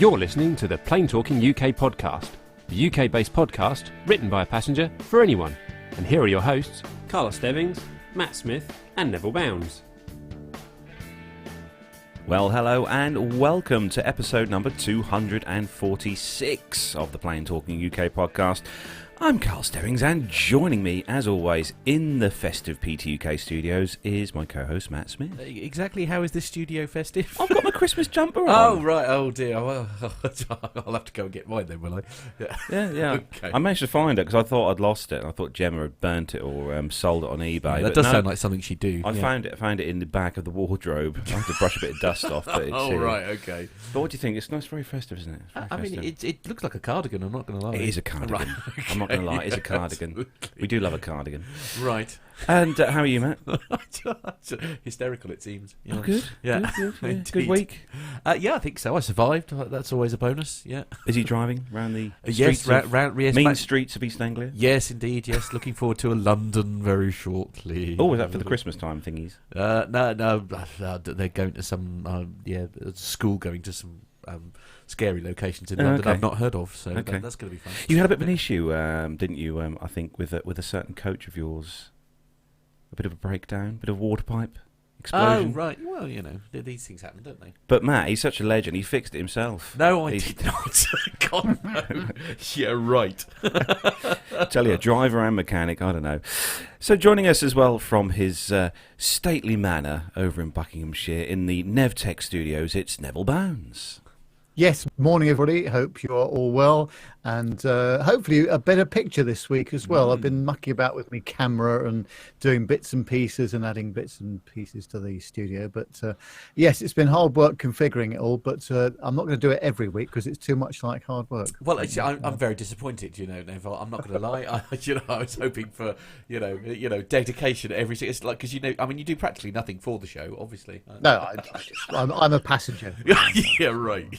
You're listening to the Plane Talking UK Podcast, the UK-based podcast written by a passenger for anyone. And here are your hosts, Carla Stebbings, Matt Smith and Neville Bounds. Well, hello and welcome to episode number 246 of the Plane Talking UK Podcast. I'm Carl Stebbings, and joining me, as always, in the festive PTUK studios is my co-host, Matt Smith. Exactly how is this studio festive? I've got my Christmas jumper on. Oh, right. Oh, dear. Well, I'll have to go and get mine then, will I? Yeah. Okay. I managed to find it because I thought I'd lost it. I thought Gemma had burnt it or sold it on eBay. That does sound like something she'd do. I found it in the back of the wardrobe. I had to brush a bit of dust off. But it's right, okay. But what do you think? It's nice, very festive, isn't it? I mean, it looks like a cardigan, I'm not going to lie. It is a cardigan. Right, okay. I'm not going to lie, it's a cardigan. Absolutely. We do love a cardigan. Right. And how are you, Matt? Hysterical, it seems. Oh, good. Yeah. Good week. Yeah, I think so. I survived. That's always a bonus. Yeah. Is he driving around the yes, streets round streets of East Anglia? Yes, indeed. Yes, looking forward to a London very shortly. Oh, is that for the Christmas time thingies? No. They're going to some school going to some scary locations in London I've not heard of. So that's going to be fun. You had a bit of an issue, didn't you? I think with a certain coach of yours, a bit of a breakdown, a bit of water pipe explosion. Oh, right. Well, you know, these things happen, don't they? But Matt, he's such a legend. He fixed it himself. No, I did not. God, no. Yeah, right. Tell you, driver and mechanic, I don't know. So joining us as well from his stately manor over in Buckinghamshire in the Nev Tech studios, it's Neville Bounds. Yes, morning everybody. Hope you're all well, and hopefully a better picture this week as well. I've been mucking about with my camera and doing bits and pieces and adding bits and pieces to the studio. But yes, it's been hard work configuring it all, but I'm not going to do it every week because it's too much like hard work. Well, I'm very disappointed, Neville. I'm not going to lie. I was hoping for, dedication every single. It's like, because, you do practically nothing for the show, obviously. No, I'm a passenger. Yeah, right.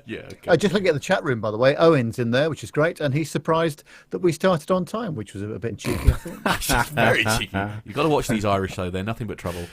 Yeah. Okay. Just looking at the chat room, by the way, Owen's in there, which is great, and he's surprised that we started on time, which was a bit cheeky, I thought. Very cheeky. You've got to watch these Irish, though. They're nothing but trouble.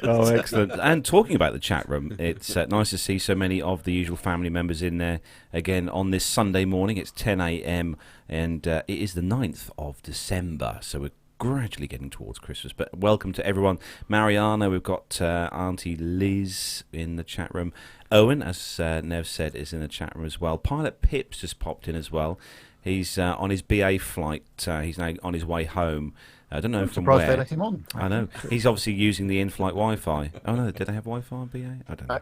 Oh, excellent. And talking about the chat room, it's nice to see so many of the usual family members in there again on this Sunday morning. It's 10 a.m. and it is the 9th of December, so we're gradually getting towards Christmas. But welcome to everyone. Mariana, we've got Auntie Liz in the chat room. Owen, as Nev said, is in the chat room as well. Pilot Pips just popped in as well. He's on his BA flight. He's now on his way home. I don't know from where. They let him on. I know. He's obviously using the in-flight Wi-Fi. Oh, no. Did they have Wi-Fi on BA? I don't know.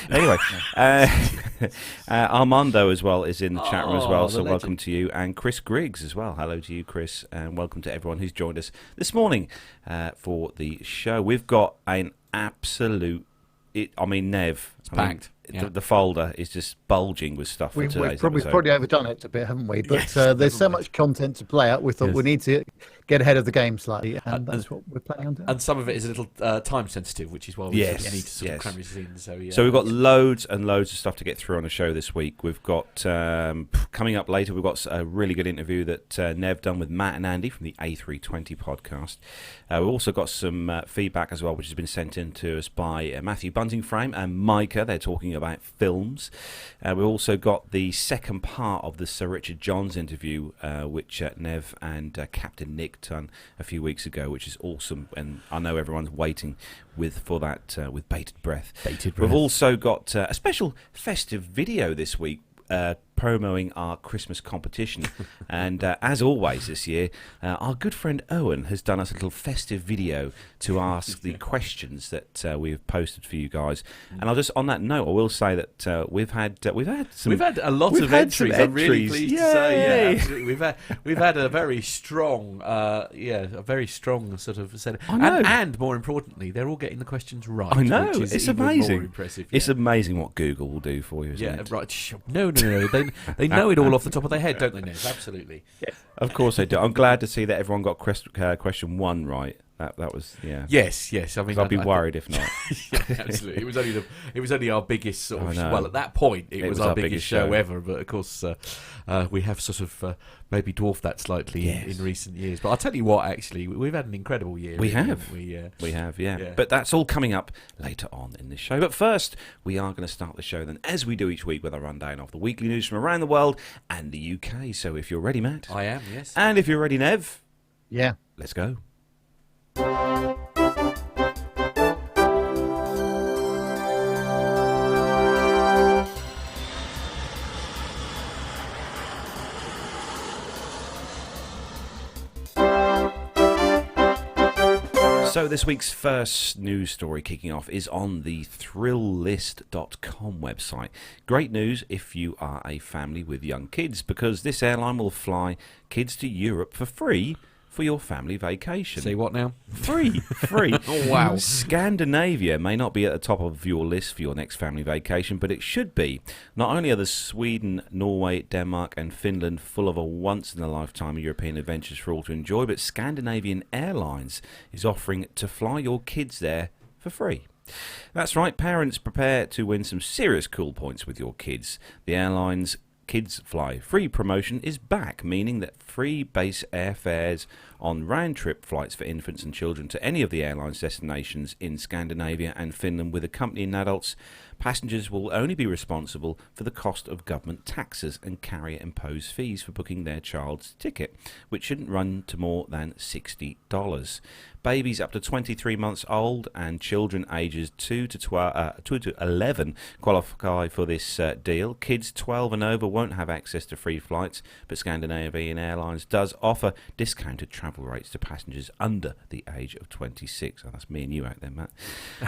Anyway, Armando as well is in the chat room as well, so welcome to you. And Chris Griggs as well. Hello to you, Chris, and welcome to everyone who's joined us this morning for the show. We've got an absolute... Nev... It's packed. The folder is just bulging with stuff for today's episode. We've probably overdone it a bit, haven't we? But there's so much content to play out. We thought we need to get ahead of the game slightly, and that's what we're planning on doing. And some of it is a little time sensitive, which is why we need to sort of cram this in. So we've got loads and loads of stuff to get through on the show this week. We've got, coming up later, we've got a really good interview that Nev done with Matt and Andy from the A320 Podcast. We've also got some feedback as well, which has been sent in to us by Matthew Bunting-Frame and Micah. They're talking about films. We've also got the second part of the Sir Richard Johns interview, which Nev and Captain Nick done a few weeks ago, which is awesome, and I know everyone's waiting for that with bated breath. We've also got a special festive video this week promoting our Christmas competition. And as always this year, our good friend Owen has done us a little festive video to ask the questions that we've posted for you guys. And I'll just, on that note, I will say that we've had a lot of entries. I'm really pleased to say, yeah, absolutely. We've had a very strong, sort of set. I know. And more importantly, they're all getting the questions right. I know, which is it's even amazing. More impressive. It's amazing what Google will do for you, isn't it? Right. No. They know it all off the top of their head, don't they, Nick? Absolutely. Yeah. Of course they do. I'm glad to see that everyone got question 1 right. That was, yeah. Yes. I mean, I'd be worried if not. Yeah, absolutely. It was only our biggest sort of. I know. Well, at that point, it was our biggest show show ever. But of course, we have sort of maybe dwarfed that slightly in recent years. But I'll tell you what, actually, we've had an incredible year. We really, have. We have, yeah. But that's all coming up later on in this show. But first, we are going to start the show then, as we do each week, with a rundown of the weekly news from around the world and the UK. So if you're ready, Matt. I am, yes. And if you're ready, Nev. Yeah. Let's go. So this week's first news story kicking off is on the thrilllist.com website. Great news if you are a family with young kids, because this airline will fly kids to Europe for free for your family vacation. Say what now? Free. Oh, wow. Scandinavia may not be at the top of your list for your next family vacation, but it should be. Not only are the Sweden, Norway, Denmark and Finland full of a once-in-a-lifetime European adventures for all to enjoy, but Scandinavian Airlines is offering to fly your kids there for free. That's right, parents, prepare to win some serious cool points with your kids. The airline's Kids Fly Free promotion is back, meaning that free base airfares on round-trip flights for infants and children to any of the airline's destinations in Scandinavia and Finland with accompanying adults. Passengers will only be responsible for the cost of government taxes and carrier-imposed fees for booking their child's ticket, which shouldn't run to more than $60. Babies up to 23 months old and children ages 2 to 11 qualify for this deal. Kids 12 and over won't have access to free flights, but Scandinavian Airlines does offer discounted travel rates to passengers under the age of 26. Oh, that's me and you out there, Matt.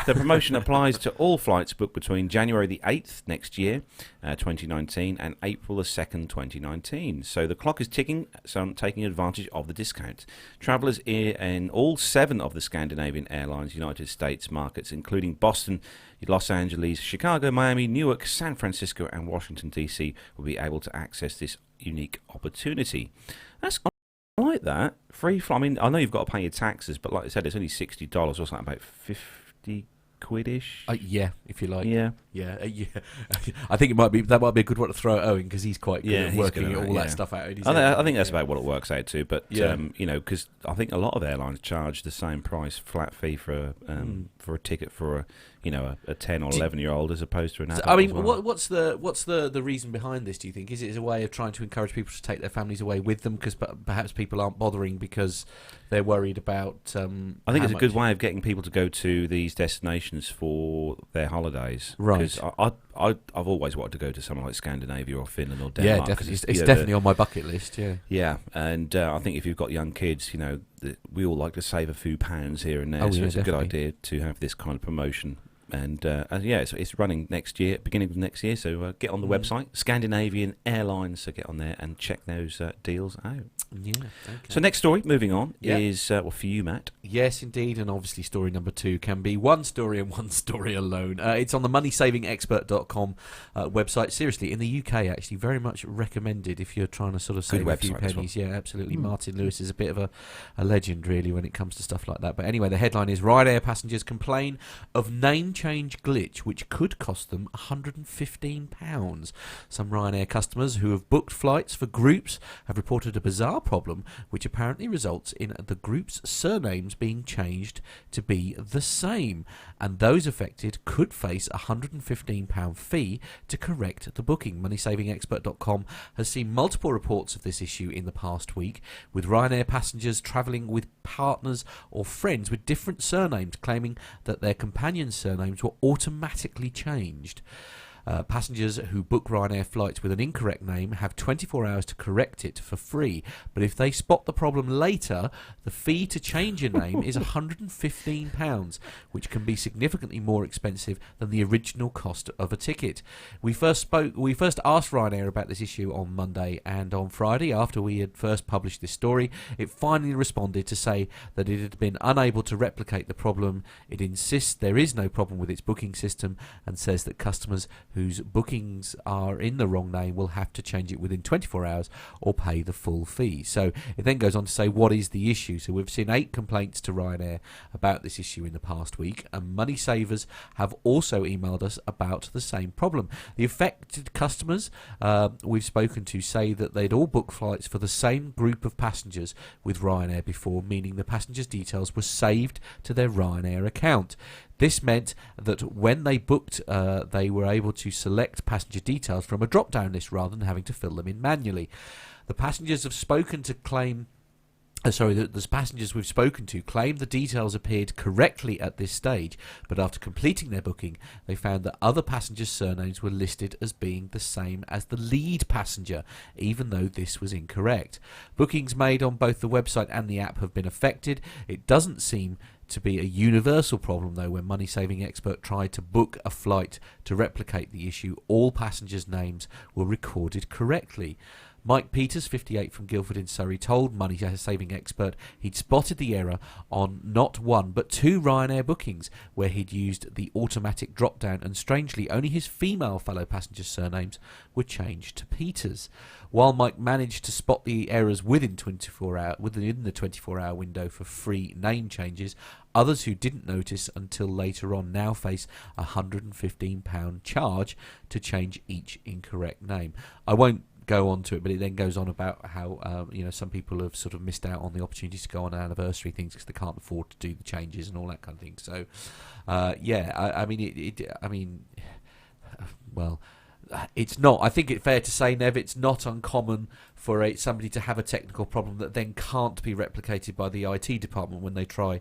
The promotion applies to all flights booked between January the 8th next year, 2019, and April the 2nd, 2019. So the clock is ticking, so I'm taking advantage of the discount. Travellers in all 7 of the Scandinavian Airlines United States markets, including Boston, Los Angeles, Chicago, Miami, Newark, San Francisco and Washington DC, will be able to access this unique opportunity. I like that. Free flight. I mean, I know you've got to pay your taxes, but like I said, it's only $60 or something, about 50 quid-ish. Yeah, if you like. Yeah. I think that might be a good one to throw at Owen, because he's quite good at working all that stuff out. I think that's about what it works out to. But because I think a lot of airlines charge the same price, flat fee for a ticket for a 10 or 11-year-old as opposed to an adult. I mean, as well. what's the reason behind this, do you think? Is it as a way of trying to encourage people to take their families away with them, because perhaps people aren't bothering because they're worried about I think it's a good way of getting people to go to these destinations for their holidays. Right. Because I've always wanted to go to somewhere like Scandinavia or Finland or Denmark. Yeah, definitely. It's definitely on my bucket list, yeah. Yeah, and I think if you've got young kids, we all like to save a few pounds here and there, so it's a good idea to have this kind of promotion. And it's running next year, beginning of next year. So get on the website, Scandinavian Airlines. So get on there and check those deals out. Yeah. Okay. So next story, moving on, is for you, Matt. Yes, indeed, and obviously story number 2 can be one story and one story alone. It's on the moneysavingexpert.com website. Seriously, in the UK, actually, very much recommended if you're trying to sort of save a few pennies. Yeah, absolutely. Martin Lewis is a bit of a legend, really, when it comes to stuff like that. But anyway, the headline is Ryanair passengers complain of name change glitch which could cost them £115. Some Ryanair customers who have booked flights for groups have reported a bizarre problem which apparently results in the group's surnames being changed to be the same, and those affected could face a £115 fee to correct the booking. MoneySavingExpert.com has seen multiple reports of this issue in the past week, with Ryanair passengers travelling with partners or friends with different surnames claiming that their companion surnames were automatically changed. Passengers who book Ryanair flights with an incorrect name have 24 hours to correct it for free, but if they spot the problem later, the fee to change your name is £115, which can be significantly more expensive than the original cost of a ticket. We first asked Ryanair about this issue on Monday, and on Friday, after we had first published this story, it finally responded to say that it had been unable to replicate the problem. It insists there is no problem with its booking system and says that customers whose bookings are in the wrong name will have to change it within 24 hours or pay the full fee. So it then goes on to say, what is the issue? So we've seen 8 complaints to Ryanair about this issue in the past week, and Money Savers have also emailed us about the same problem. The affected customers we've spoken to say that they'd all booked flights for the same group of passengers with Ryanair before, meaning the passengers' details were saved to their Ryanair account. This meant that when they booked, they were able to select passenger details from a drop-down list rather than having to fill them in manually. The passengers have spoken to claim... the passengers we've spoken to claim the details appeared correctly at this stage, but after completing their booking, they found that other passengers' surnames were listed as being the same as the lead passenger, even though this was incorrect. Bookings made on both the website and the app have been affected. It doesn't seem to be a universal problem, though. When Money Saving Expert tried to book a flight to replicate the issue, all passengers' names were recorded correctly. Mike Peters, 58, from Guildford in Surrey, told Money Saving Expert he'd spotted the error on not one but 2 Ryanair bookings where he'd used the automatic drop-down, and strangely only his female fellow passengers' surnames were changed to Peters. While Mike managed to spot the errors within the 24-hour window for free name changes, others who didn't notice until later on now face a £115 charge to change each incorrect name. I won't go on to it, but it then goes on about how some people have sort of missed out on the opportunities to go on anniversary things because they can't afford to do the changes and all that kind of thing. So, it's not. I think it's fair to say, Nev, it's not uncommon for somebody to have a technical problem that then can't be replicated by the IT department when they try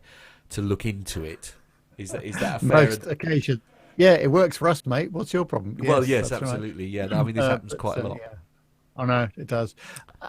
to look into it. Is that a fair? Most occasion. Yeah, it works for us, mate. What's your problem? Yes, absolutely. Right. Yeah, I mean, this happens quite a lot. Yeah. I know it does,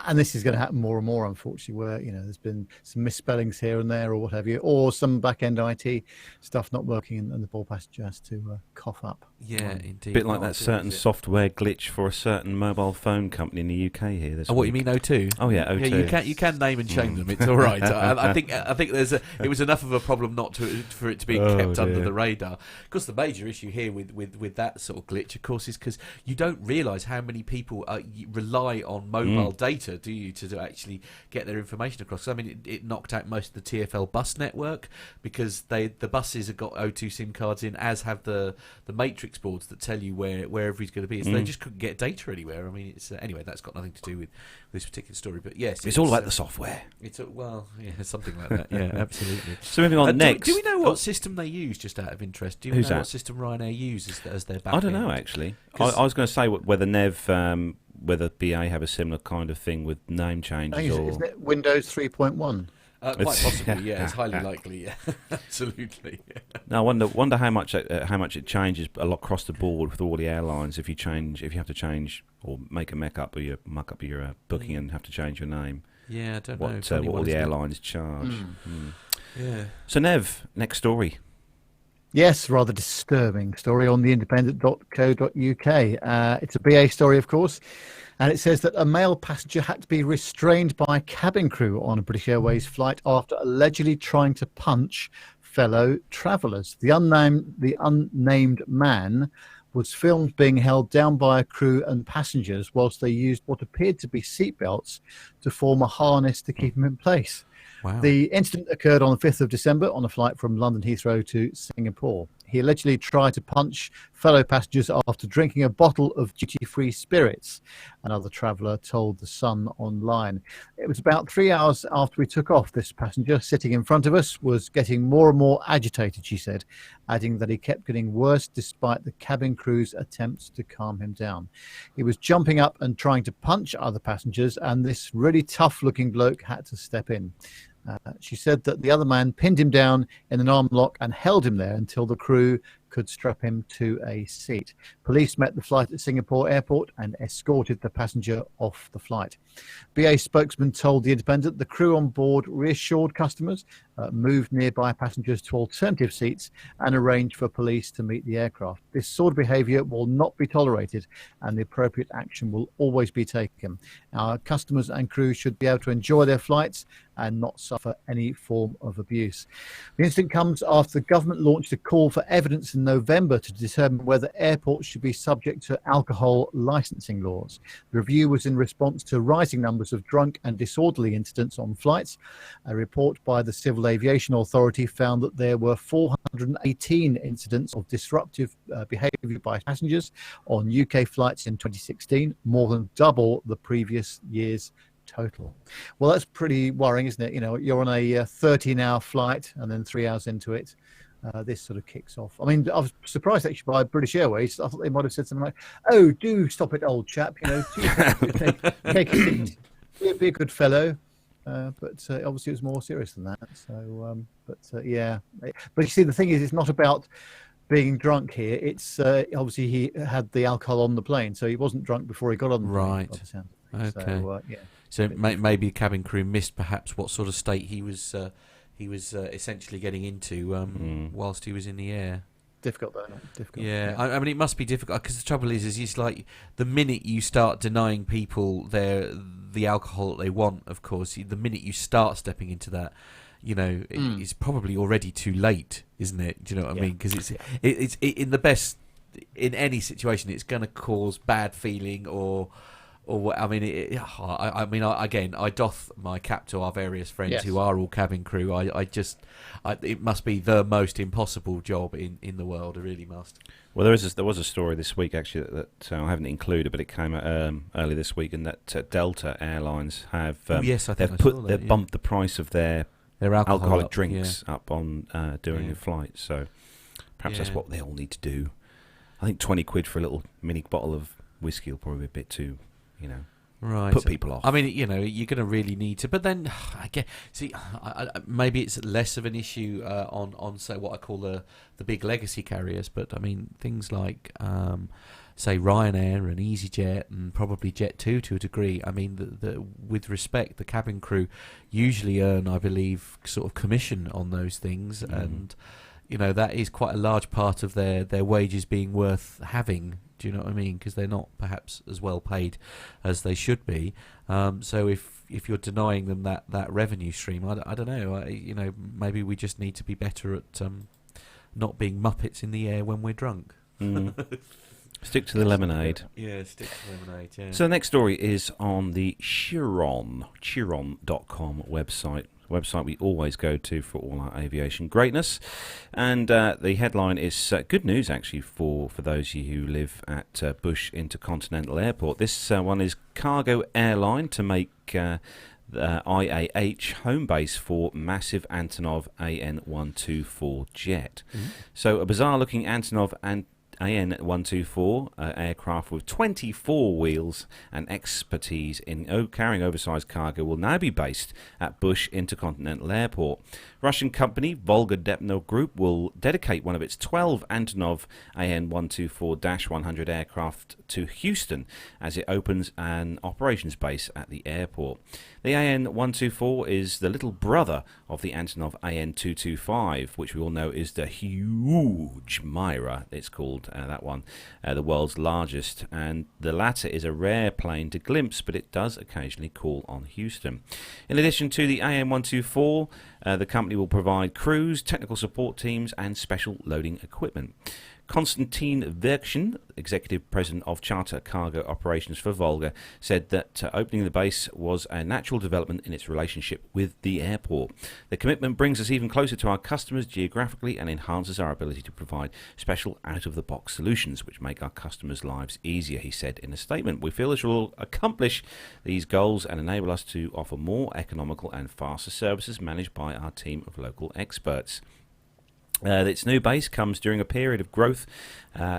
and this is going to happen more and more, unfortunately. Where there's been some misspellings here and there, or what have you, or some back-end IT stuff not working, and the poor passenger has to cough up. Yeah, indeed. A bit like that certain software glitch for a certain mobile phone company in the UK here. What you mean, O2? Oh yeah, O2. Yeah, you can name and shame them. It's all right. I think it was enough of a problem not for it to be kept under the radar. Of course, the major issue here with that sort of glitch, of course, is because you don't realise how many people rely on mobile data, do you, to actually get their information across? I mean, it knocked out most of the TfL bus network because the buses have got O2 SIM cards in, as have the matrix boards that tell you where everybody's going to be. So they just couldn't get data anywhere. I mean, it's anyway, that's got nothing to do with this particular story. But yes, it's all about the software. Something like that. Yeah, absolutely. So moving on next. Do we know what system they use, just out of interest? Do you know what system Ryanair uses as their back end? I don't know, actually. I was going to say whether Nev... whether BA have a similar kind of thing with name changes, or isn't it Windows 3.1? Quite possibly, yeah. It's highly likely, yeah. Absolutely. Yeah. No, I wonder how much it changes a lot across the board with all the airlines. If you have to change or make a muck up your booking and have to change your name. Yeah, I don't know. What all the airlines charge. Yeah. So Nev, next story. Yes, rather disturbing story on theindependent.co.uk. It's a BA story, of course, and it says that a male passenger had to be restrained by cabin crew on a British Airways flight after allegedly trying to punch fellow travellers. The unnamed man was filmed being held down by a crew and passengers whilst they used what appeared to be seatbelts to form a harness to keep him in place. Wow. The incident occurred on the 5th of December on a flight from London Heathrow to Singapore. He allegedly tried to punch fellow passengers after drinking a bottle of duty-free spirits, another traveller told The Sun online. It was about 3 hours after we took off. This passenger sitting in front of us was getting more and more agitated, she said, adding that he kept getting worse despite the cabin crew's attempts to calm him down. He was jumping up and trying to punch other passengers, and this really tough-looking bloke had to step in. She said that the other man pinned him down in an arm lock and held him there until the crew could strap him to a seat. Police met the flight at Singapore Airport and escorted the passenger off the flight. BA spokesman told The Independent the crew on board reassured customers, moved nearby passengers to alternative seats and arranged for police to meet the aircraft. This sort of behaviour will not be tolerated and the appropriate action will always be taken. Our customers and crew should be able to enjoy their flights and not suffer any form of abuse. The incident comes after the government launched a call for evidence in November to determine whether airports should be subject to alcohol licensing laws. The review was in response to rising numbers of drunk and disorderly incidents on flights. A report by the Civil Aviation Authority found that there were 418 incidents of disruptive behaviour by passengers on UK flights in 2016, more than double the previous year's total. Well, that's pretty worrying, isn't it? You know, you're on a 13-hour flight and then 3 hours into it, this sort of kicks off. I mean, I was surprised actually by British Airways. I thought they might have said something like, "Oh, do stop it, old chap. You know, take a seat, be a good fellow." But obviously, it was more serious than that. So, yeah. But you see, the thing is, it's not about being drunk here. It's obviously he had the alcohol on the plane, so he wasn't drunk before he got on the plane. Right. Okay. So, yeah. So maybe cabin crew missed perhaps what sort of state he was essentially getting into whilst he was in the air. Difficult though, not difficult. Yeah, I mean it must be difficult because the trouble is it's like the minute you start denying people the alcohol that they want, of course, the minute you start stepping into that, you know, it's probably already too late, isn't it? Do you know what I mean? Because it's in the best, in any situation, it's going to cause bad feeling or I mean, I doth my cap to our various friends who are all cabin crew. It must be the most impossible job in the world. It really must. Well, there was a story this week actually that I haven't included, but it came out early this week, and that Delta Airlines have they've bumped the price of their alcoholic drinks up on during the flight. So perhaps that's what they all need to do. I think 20 quid for a little mini bottle of whiskey will probably be a bit too, you know, put people off. I mean, you know, you're going to really need to. But then, I guess, maybe it's less of an issue on say what I call the big legacy carriers. But I mean, things like say Ryanair and EasyJet and probably Jet2 to a degree. I mean, with respect, the cabin crew usually earn, I believe, sort of commission on those things, and you know that is quite a large part of their wages being worth having. Do you know what I mean? Because they're not perhaps as well paid as they should be. So if you're denying them that revenue stream, I don't know. You know, maybe we just need to be better at not being muppets in the air when we're drunk. Stick to the lemonade. Yeah, stick to the lemonade, yeah. So the next story is on the Chiron.com website we always go to for all our aviation greatness. And the headline is good news, actually, for those of you who live at Bush Intercontinental Airport. This one is cargo airline to make the IAH home base for massive Antonov AN-124 jet. So a bizarre-looking Antonov AN-124 aircraft with 24 wheels and expertise in carrying oversized cargo will now be based at Bush Intercontinental Airport. Russian company Volga Depno Group will dedicate one of its 12 Antonov AN-124-100 aircraft to Houston as it opens an operations base at the airport. The AN-124 is the little brother of the Antonov AN-225, which we all know is the huge Myra, it's called, that one, the world's largest, and the latter is a rare plane to glimpse, but it does occasionally call on Houston. In addition to the AN-124, the company will provide crews, technical support teams, and special loading equipment. Konstantin Verkshin, Executive President of Charter Cargo Operations for Volga, said that opening the base was a natural development in its relationship with the airport. The commitment brings us even closer to our customers geographically and enhances our ability to provide special out-of-the-box solutions which make our customers' lives easier, he said in a statement. We feel this will accomplish these goals and enable us to offer more economical and faster services managed by our team of local experts. Its new base comes during a period of growth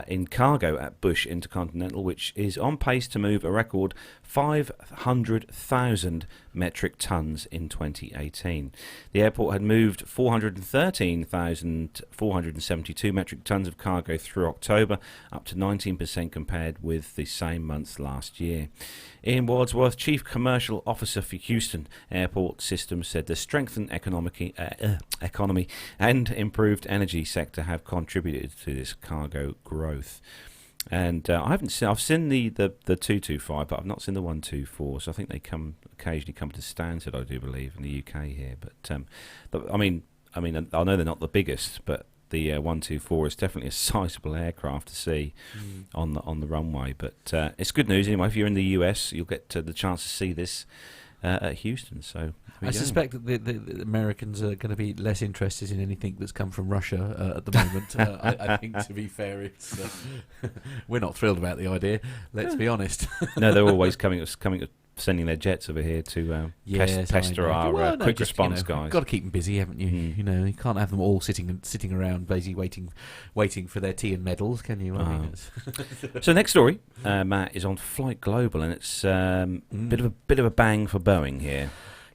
in cargo at Bush Intercontinental, which is on pace to move a record 500,000 metric tonnes in 2018. The airport had moved 413,472 metric tonnes of cargo through October, up to 19% compared with the same month last year. Ian Wadsworth, Chief Commercial Officer for Houston Airport Systems, said the strengthened economy and improved energy sector have contributed to this cargo growth. And I've seen the 225, but I've not seen the 124. So I think they occasionally come to Stansted, I do believe, in the UK here. But I mean, I know they're not the biggest, but the 124 is definitely a sizable aircraft to see on the runway. But it's good news anyway. If you're in the US, you'll get the chance to see this at Houston. So I suspect that the Americans are going to be less interested in anything that's come from Russia at the moment. I think, to be fair, it's, we're not thrilled about the idea. Let's be honest. No, they're always sending their jets over here to pester our quick response guys. You've got to keep them busy, haven't you? You know, you can't have them all sitting around basically waiting for their tea and medals, can you? So next story, Matt, is on Flight Global, and it's bit of a bang for Boeing here.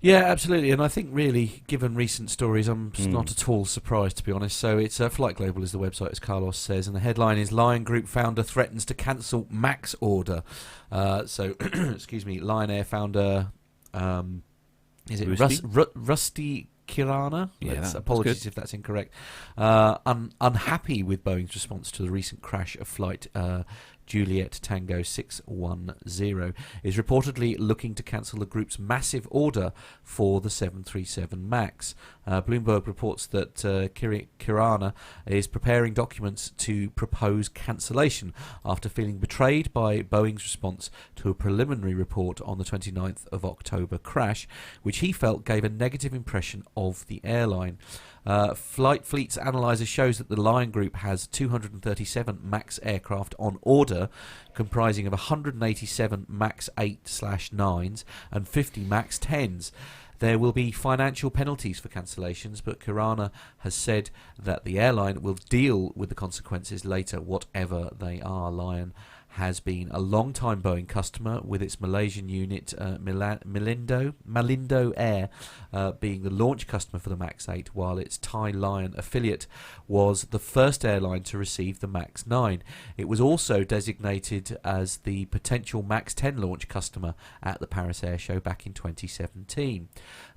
Yeah, absolutely, and I think really, given recent stories, I'm not at all surprised, to be honest. So it's Flight Global is the website, as Carlos says, and the headline is Lion Group founder threatens to cancel MAX order. Excuse me, Lion Air founder, is it Rusty Kirana? Yeah, apologies if that's incorrect. Unhappy with Boeing's response to the recent crash of flight Juliet Tango 610, is reportedly looking to cancel the group's massive order for the 737 MAX. Bloomberg reports that Kirana is preparing documents to propose cancellation after feeling betrayed by Boeing's response to a preliminary report on the 29th of October crash, which he felt gave a negative impression of the airline. Flight Fleet's analyzer shows that the Lion Group has 237 MAX aircraft on order, comprising of 187 MAX 8/9s and 50 MAX 10s. There will be financial penalties for cancellations, but Kirana has said that the airline will deal with the consequences later, whatever they are. Lion has been a long-time Boeing customer, with its Malaysian unit Malindo Air being the launch customer for the MAX 8, while its Thai Lion affiliate was the first airline to receive the MAX 9. It was also designated as the potential MAX 10 launch customer at the Paris Air Show back in 2017.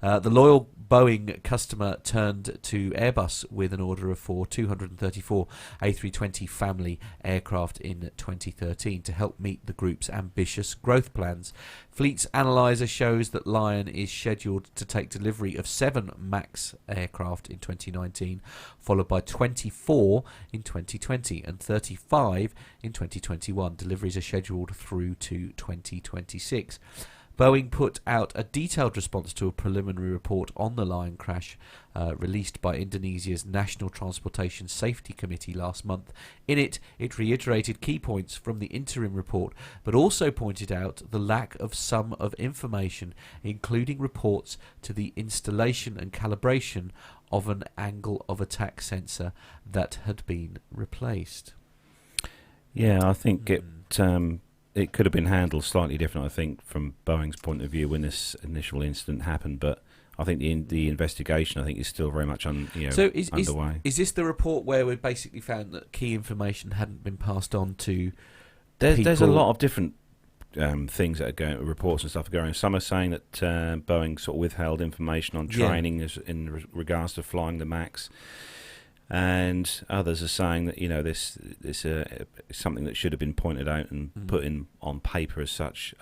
The loyal Boeing customer turned to Airbus with an order of 234 A320 family aircraft in 2013 to help meet the group's ambitious growth plans. Fleet's analyzer shows that Lion is scheduled to take delivery of 7 MAX aircraft in 2019, followed by 24 in 2020 and 35 in 2021. Deliveries are scheduled through to 2026. Boeing put out a detailed response to a preliminary report on the Lion crash released by Indonesia's National Transportation Safety Committee last month. In it reiterated key points from the interim report, but also pointed out the lack of some of information, including reports to the installation and calibration of an angle of attack sensor that had been replaced. Yeah, I think it could have been handled slightly different, I think, from Boeing's point of view when this initial incident happened. But I think the investigation, I think, is still very much underway. Is this the report where we basically found that key information hadn't been passed on to There's a lot of different things that are going, reports and stuff are going. Some are saying that Boeing sort of withheld information on training in regards to flying the MAX. And others are saying that this is something that should have been pointed out and put in on paper as such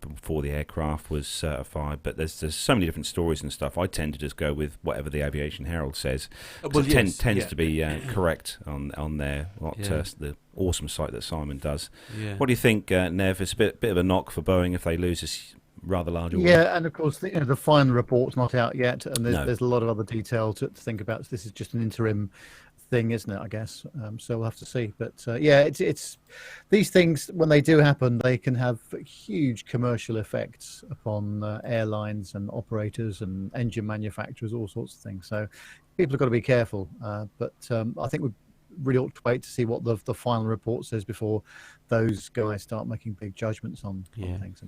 before the aircraft was certified. But there's so many different stories and stuff. I tend to just go with whatever the Aviation Herald says. Tends to be correct on there. The awesome site that Simon does. Yeah. What do you think, Nev? It's a bit of a knock for Boeing if they lose this rather large order. Yeah, and of course the final report's not out yet, and there's a lot of other detail to think about. So this is just an interim thing, isn't it? I guess so. We'll have to see. But it's these things, when they do happen, they can have huge commercial effects upon airlines and operators and engine manufacturers, all sorts of things. So people have got to be careful. But I think we really ought to wait to see what the final report says before those guys start making big judgments on things.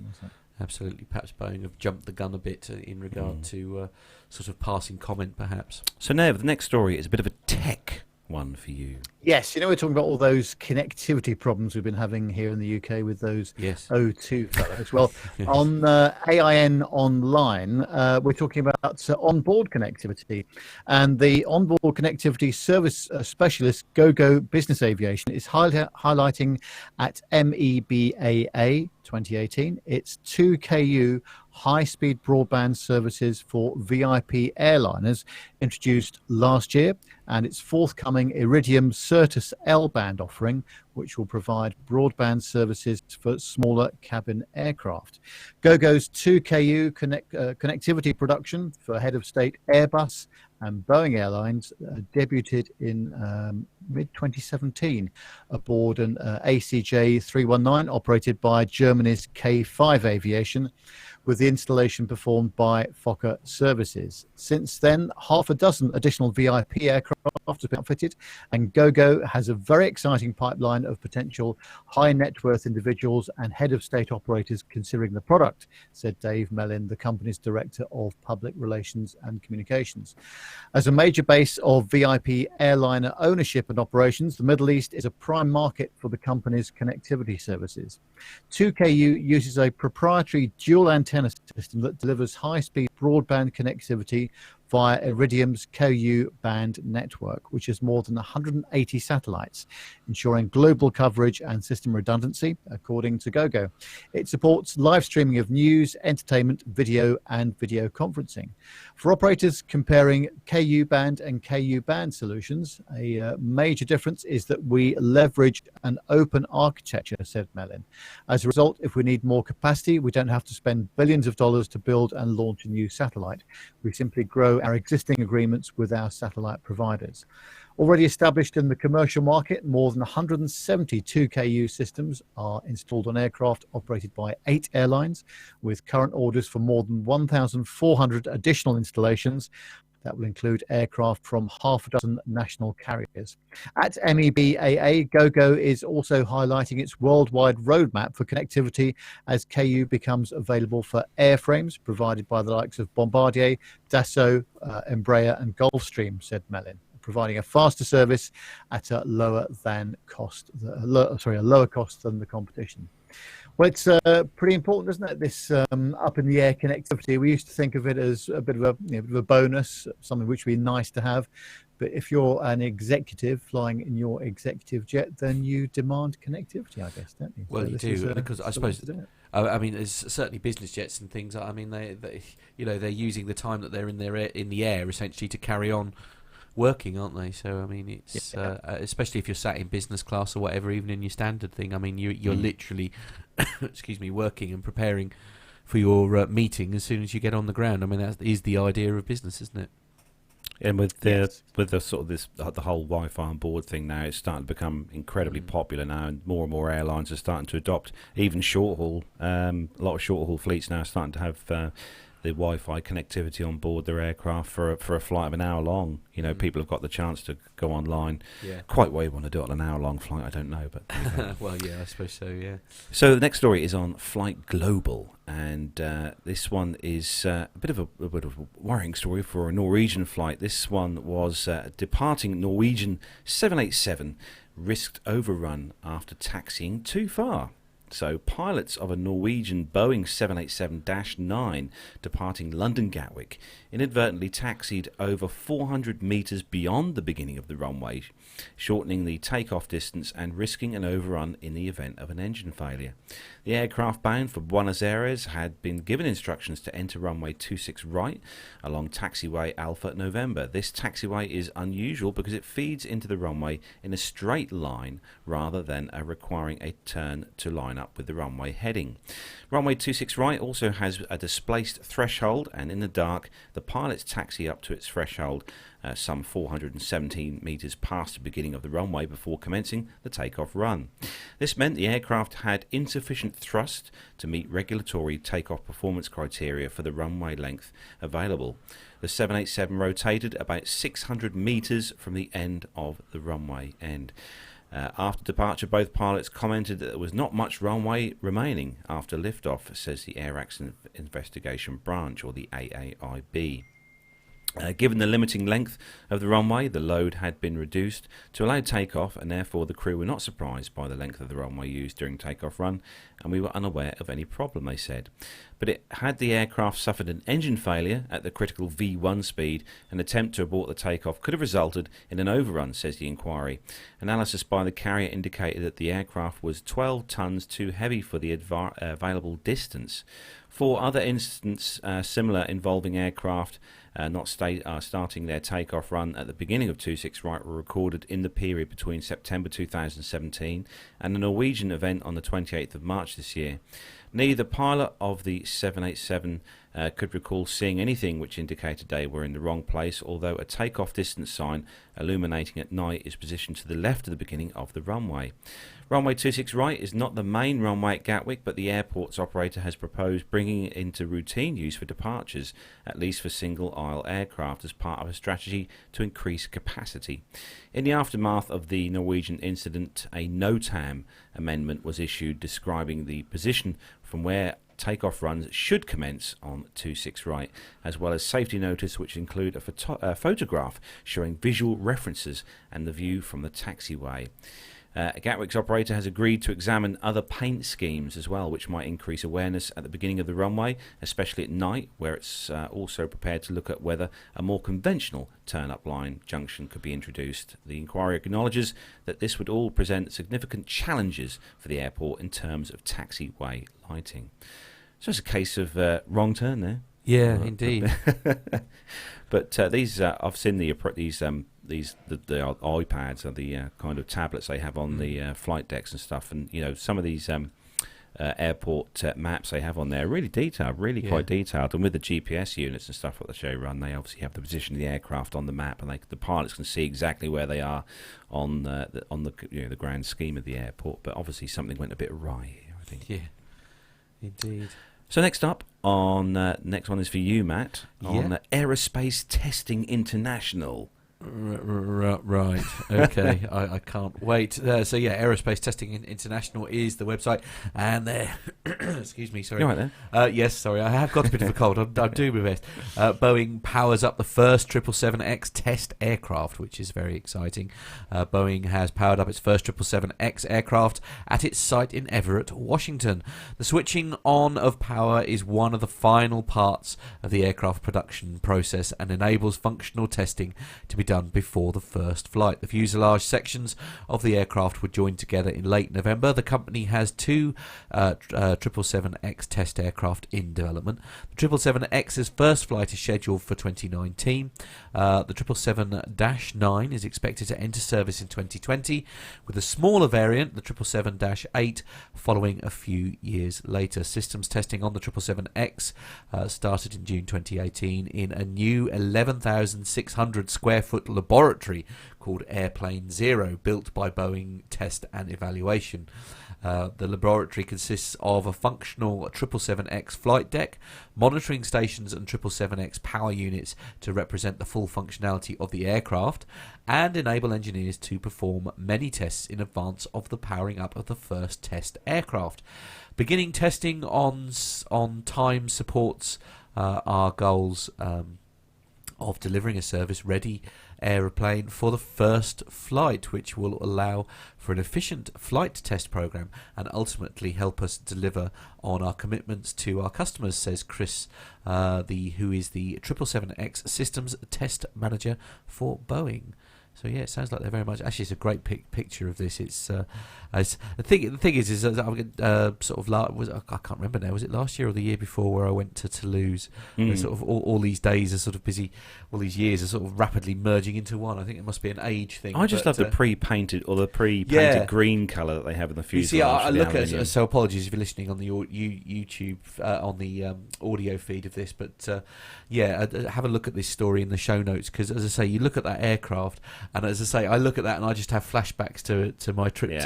Absolutely. Perhaps Boeing have jumped the gun a bit in regard to sort of passing comment, perhaps. So, Nev, the next story is a bit of a tech one for you. Yes, we're talking about all those connectivity problems we've been having here in the UK with those O2 fellows. Well, on AIN Online, we're talking about onboard connectivity. And the onboard connectivity service specialist, GoGo Business Aviation, is highlighting at MEBAA 2018. It's 2Ku high-speed broadband services for VIP airliners introduced last year, and its forthcoming Iridium Certus L-band offering, which will provide broadband services for smaller cabin aircraft. Gogo's 2Ku connectivity production for head of state Airbus and Boeing Airlines debuted in mid-2017 aboard an ACJ 319 operated by Germany's K5 Aviation, with the installation performed by Fokker Services. Since then, half a dozen additional VIP aircraft have been outfitted, and Gogo has a very exciting pipeline of potential high net worth individuals and head of state operators considering the product, said Dave Mellin, the company's Director of Public Relations and Communications. As a major base of VIP airliner ownership and operations, the Middle East is a prime market for the company's connectivity services. 2Ku uses a proprietary dual antenna system that delivers high-speed broadband connectivity via Iridium's Ku band network, which has more than 180 satellites, ensuring global coverage and system redundancy, according to Gogo. It supports live streaming of news, entertainment, video, and video conferencing. For operators comparing Ku band and Ku band solutions, a major difference is that we leverage an open architecture, said Mellin. As a result, if we need more capacity, we don't have to spend billions of dollars to build and launch a new satellite. We simply grow our existing agreements with our satellite providers. Already established in the commercial market, more than 170 2Ku systems are installed on aircraft operated by 8 airlines, with current orders for more than 1,400 additional installations. That will include aircraft from half a dozen national carriers. At MEBAA, Gogo is also highlighting its worldwide roadmap for connectivity as Ku becomes available for airframes provided by the likes of Bombardier, Dassault, Embraer and Gulfstream, said Mellin, providing a faster service at a lower cost than the competition. Well, it's pretty important, isn't it, this up in the air connectivity? We used to think of it as a bit of a bonus, something which would be nice to have. But if you're an executive flying in your executive jet, then you demand connectivity, I guess, don't you? Well, so you do, because I suppose, I mean, there's certainly business jets and things. I mean, they're using the time that they're in the air essentially to carry on working, aren't they? So I mean, it's especially if you're sat in business class or whatever, even in your standard thing. I mean, you're literally, working and preparing for your meeting as soon as you get on the ground. I mean, that is the idea of business, isn't it? And with the sort of the whole Wi-Fi on board thing now, it's starting to become incredibly popular now, and more airlines are starting to adopt even short haul. A lot of short haul fleets now are starting to have the Wi-Fi connectivity on board their aircraft for a flight of an hour long. You know, people have got the chance to go online. Yeah. Quite where you want to do it on an hour long flight, I don't know, but well, yeah, I suppose so. Yeah. So the next story is on Flight Global, and this one is a bit of a worrying story for a Norwegian flight. This one was departing Norwegian 787 risked overrun after taxiing too far. So pilots of a Norwegian Boeing 787-9 departing London Gatwick inadvertently taxied over 400 metres beyond the beginning of the runway, shortening the takeoff distance and risking an overrun in the event of an engine failure. The aircraft bound for Buenos Aires had been given instructions to enter runway 26 right along taxiway Alpha November. This taxiway is unusual because it feeds into the runway in a straight line rather than requiring a turn to line up with the runway heading. Runway 26 right also has a displaced threshold, and in the dark the pilots taxi up to its threshold some 417 metres past the beginning of the runway before commencing the takeoff run. This meant the aircraft had insufficient thrust to meet regulatory takeoff performance criteria for the runway length available. The 787 rotated about 600 metres from the end of the runway end. After departure, both pilots commented that there was not much runway remaining after liftoff, says the Air Accident Investigation Branch, or the AAIB. Given the limiting length of the runway, the load had been reduced to allow takeoff, and therefore the crew were not surprised by the length of the runway used during takeoff run, and we were unaware of any problem, they said. But had the aircraft suffered an engine failure at the critical V1 speed, an attempt to abort the takeoff could have resulted in an overrun, says the inquiry. Analysis by the carrier indicated that the aircraft was 12 tons too heavy for the available distance. 4 other incidents similar involving aircraft not starting their takeoff run at the beginning of 26 Right were recorded in the period between September 2017 and a Norwegian event on the 28th of March this year. Neither pilot of the 787 could recall seeing anything which indicated they were in the wrong place, although a takeoff distance sign illuminating at night is positioned to the left of the beginning of the runway. Runway 26 Right is not the main runway at Gatwick, but the airport's operator has proposed bringing it into routine use for departures, at least for single-aisle aircraft, as part of a strategy to increase capacity. In the aftermath of the Norwegian incident, a NOTAM amendment was issued describing the position from where takeoff runs should commence on 26 Right, as well as safety notice which include a photograph showing visual references and the view from the taxiway. Gatwick's operator has agreed to examine other paint schemes as well, which might increase awareness at the beginning of the runway, especially at night, where it's also prepared to look at whether a more conventional turn-up line junction could be introduced. The inquiry acknowledges that this would all present significant challenges for the airport in terms of taxiway lighting. So it's a case of wrong turn there. Yeah, indeed. But these, I've seen the iPads or the kind of tablets they have on the flight decks and stuff, and some of these airport maps they have on there are really detailed, quite detailed, and with the GPS units and stuff that the show run, they obviously have the position of the aircraft on the map, and the pilots can see exactly where they are on the grand scheme of the airport. But obviously something went a bit awry here, I think. Yeah, indeed. So next up, next one is for you, Matt, on Aerospace Testing International. Right. Okay. I can't wait. Aerospace Testing International is the website, and they're excuse me, sorry. You all right there? Yes, sorry. I have got a bit of a cold. I'm doing my best. Boeing powers up the first 777X test aircraft, which is very exciting. Boeing has powered up its first 777X aircraft at its site in Everett, Washington. The switching on of power is one of the final parts of the aircraft production process and enables functional testing to be done before the first flight. The fuselage sections of the aircraft were joined together in late November. The company has 2 777X test aircraft in development. The 777X's first flight is scheduled for 2019. The 777-9 is expected to enter service in 2020, with a smaller variant, the 777-8, following a few years later. Systems testing on the 777X started in June 2018 in a new 11,600 square foot laboratory called Airplane Zero, built by Boeing Test and Evaluation. The laboratory consists of a functional 777X flight deck, monitoring stations and 777X power units to represent the full functionality of the aircraft and enable engineers to perform many tests in advance of the powering up of the first test aircraft. Beginning testing on time supports our goals of delivering a service-ready aeroplane for the first flight, which will allow for an efficient flight test program and ultimately help us deliver on our commitments to our customers, says Chris, who is the 777X Systems Test Manager for Boeing. So yeah, it sounds like they're very much. Actually, it's a great picture of this. It's the thing is I can't remember now. Was it last year or the year before where I went to Toulouse? Where sort of all these days are sort of busy. All these years are sort of rapidly merging into one. I think it must be an age thing. I just love the pre-painted or the pre-painted green colour that they have in the fuselage. You see, I look at. So apologies if you're listening on the YouTube on the audio feed of this, but have a look at this story in the show notes, because as I say, you look at that aircraft. And as I say, I look at that and I just have flashbacks to my trip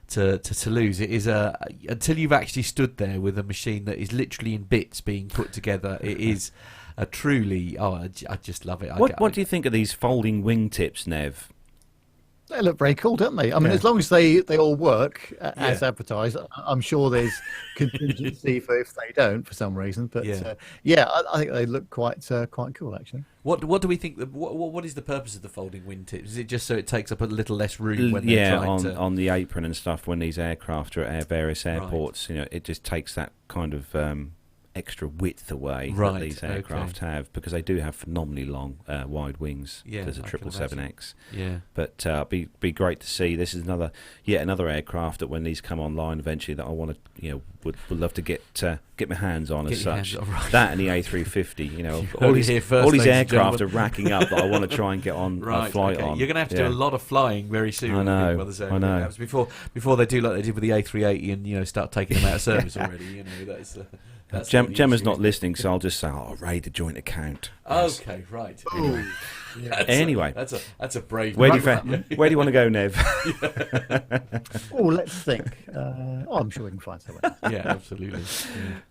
to Toulouse. It is until you've actually stood there with a machine that is literally in bits being put together. It is a truly. I just love it. What do you think of these folding wingtips, Nev? They look very cool, don't they? I mean, as long as they all work as advertised, I'm sure there's contingency for if they don't for some reason. But I think they look quite cool actually. What do we think? What is the purpose of the folding wingtip? Is it just so it takes up a little less room when they're trying to... on the apron and stuff when these aircraft are at various airports? Right. It just takes that kind of extra width away that these aircraft have, because they do have phenomenally long wide wings. There's a 777X. But be great to see. This is yet another aircraft that when these come online eventually that I want to would love to get my hands on as such. That and the A350. all these aircraft are racking up that I want to try and get on a flight on. You're going to have to do a lot of flying very soon. I know. Before they do like they did with the A380 and start taking them out of service already. That's Gemma's not listening, so I'll just say, raid the joint account. Okay, right. Anyway, that's a brave. Where do you want to go, Nev? Let's think. I'm sure we can find somewhere. Yeah, absolutely.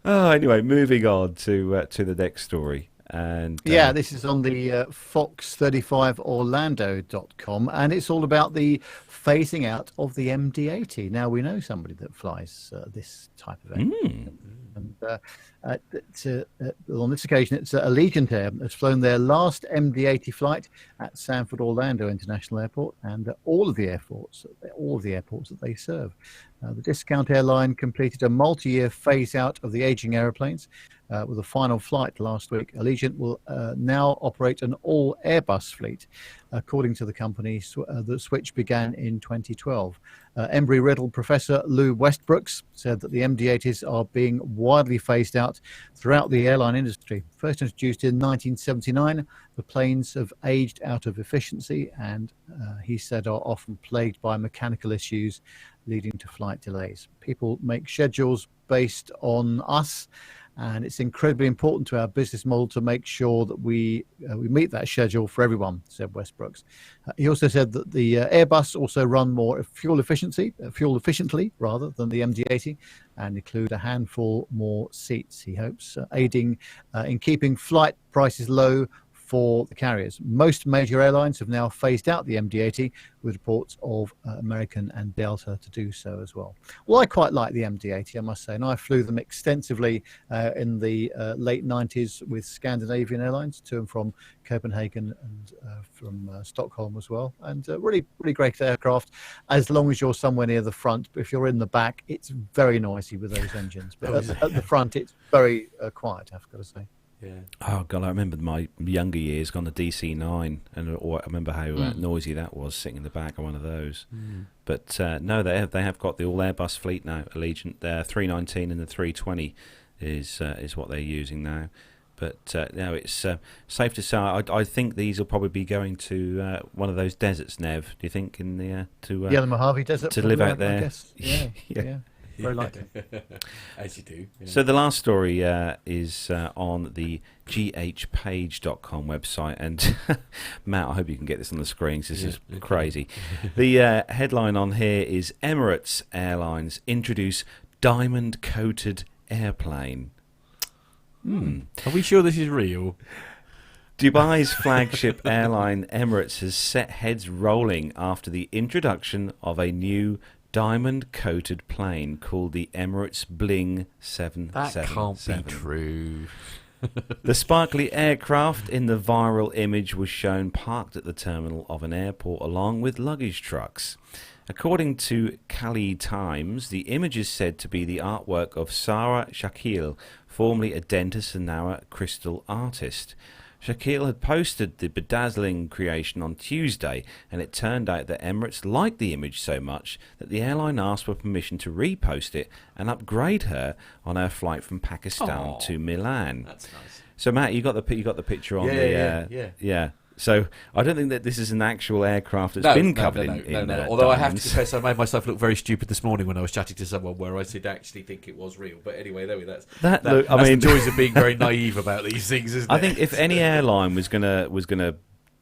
Anyway, moving on to the next story. And this is on the fox35orlando.com, and it's all about the phasing out of the MD-80. Now, we know somebody that flies this type of aircraft. And on this occasion, it's Allegiant Air has flown their last MD-80 flight at Sanford Orlando International Airport, and all of the airports that they serve. The discount airline completed a multi-year phase-out of the aging aeroplanes with a final flight last week. Allegiant will now operate an all-Airbus fleet, according to the company. The switch began in 2012. Embry-Riddle professor Lou Westbrooks said that the MD-80s are being widely phased out throughout the airline industry. First introduced in 1979, the planes have aged out of efficiency and, he said, are often plagued by mechanical issues leading to flight delays. People make schedules based on us, and it's incredibly important to our business model to make sure that we meet that schedule for everyone, said Westbrooks. He also said that the Airbus also run more fuel efficiently rather than the MD-80, and include a handful more seats, he hopes, aiding in keeping flight prices low for the carriers. Most major airlines have now phased out the MD-80, with reports of American and Delta to do so as well. Well, I quite like the MD-80, I must say, and I flew them extensively in the late 90s with Scandinavian Airlines to and from Copenhagen and from Stockholm as well. And really great aircraft, as long as you're somewhere near the front. But if you're in the back, it's very noisy with those engines. But at the front, it's very quiet, I've got to say. Yeah. Oh God, I remember my younger years on the DC-9, and I remember how noisy that was sitting in the back of one of those. But no, they have got the all Airbus fleet now. Allegiant, their 319 and the 320 is what they're using now. But now it's safe to say I think these will probably be going to one of those deserts, Nev. Do you think in the the Mojave Desert to live out there? I guess. Yeah. Very likely. As you do. Yeah. So the last story is on the ghpage.com website, and Matt, I hope you can get this on the screen because this is crazy. The headline on here is Emirates Airlines introduce diamond-coated airplane. Are we sure this is real? Dubai's flagship airline Emirates has set heads rolling after the introduction of a new diamond-coated plane called the Emirates Bling 777. That can't be true. The sparkly aircraft in the viral image was shown parked at the terminal of an airport along with luggage trucks. According to Cali Times, the image is said to be the artwork of Sarah Shakil, formerly a dentist and now a crystal artist. Shakil had posted the bedazzling creation on Tuesday, and it turned out that Emirates liked the image so much that the airline asked for permission to repost it and upgrade her on her flight from Pakistan to Milan. That's nice. So Matt, you got the picture on Yeah. So I don't think that this is an actual aircraft that's been covered in Although diamonds. I have to confess, I made myself look very stupid this morning when I was chatting to someone where I did actually think it was real. But anyway, there we go. That's the joys of being very naive about these things, isn't it? I think if any airline was gonna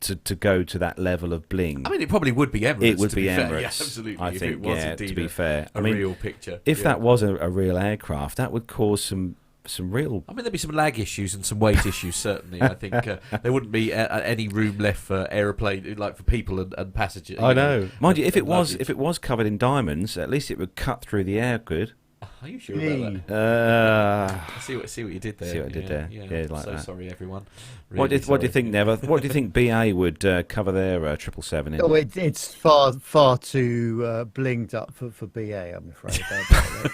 to go to that level of bling, I mean, it probably would be Emirates. It would be Emirates. Emirates. Yeah, absolutely. I think, if it was indeed to be fair, a real picture. If that was a real aircraft, that would cause some some real. I mean, there'd be some lag issues and some weight issues. Certainly, I think there wouldn't be any room left for aeroplane, like for people and passengers. I know. Mind you, if it was covered in diamonds, at least it would cut through the air good. Are you sure about that? I see what you did there. See what I did there. Yeah, like so that. Sorry, everyone. What do you think, Nev? What do you think BA would cover their 777 in? Oh, it's far too blinged up for BA, I'm afraid.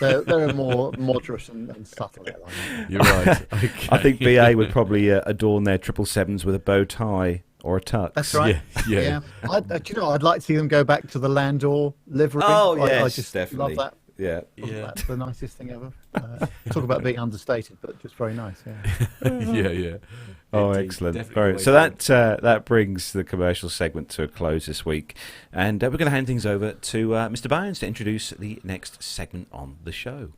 They're a more moderate and subtle airline. You're right. Okay. I think BA would probably adorn their 777s with a bow tie or a tux. That's right. Yeah. Do you know, I'd like to see them go back to the Landor livery. Oh, yes, I just definitely. love that. Yeah. That's the nicest thing ever. Talk about being understated, but just very nice. Yeah. Oh, Indeed. excellent. Definitely So that brings the commercial segment to a close this week, and we're going to hand things over to Mr. Bynes to introduce the next segment on the show.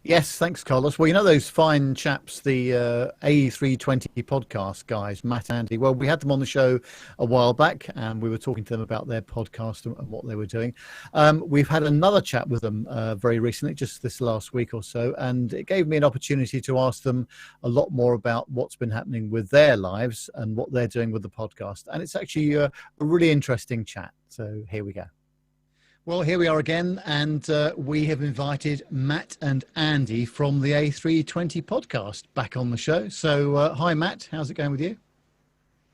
Yes, thanks, Carlos. Well, you know those fine chaps, the A320 Podcast guys, Matt and Andy. Well, we had them on the show a while back, and we were talking to them about their podcast and what they were doing. We've had another chat with them very recently, just this last week or so, and it gave me an opportunity to ask them a lot more about what's been happening with their lives and what they're doing with the podcast. And it's actually a really interesting chat. So here we go. Well, here we are again, and we have invited Matt and Andy from the A320 Podcast back on the show. So, hi, Matt. How's it going with you?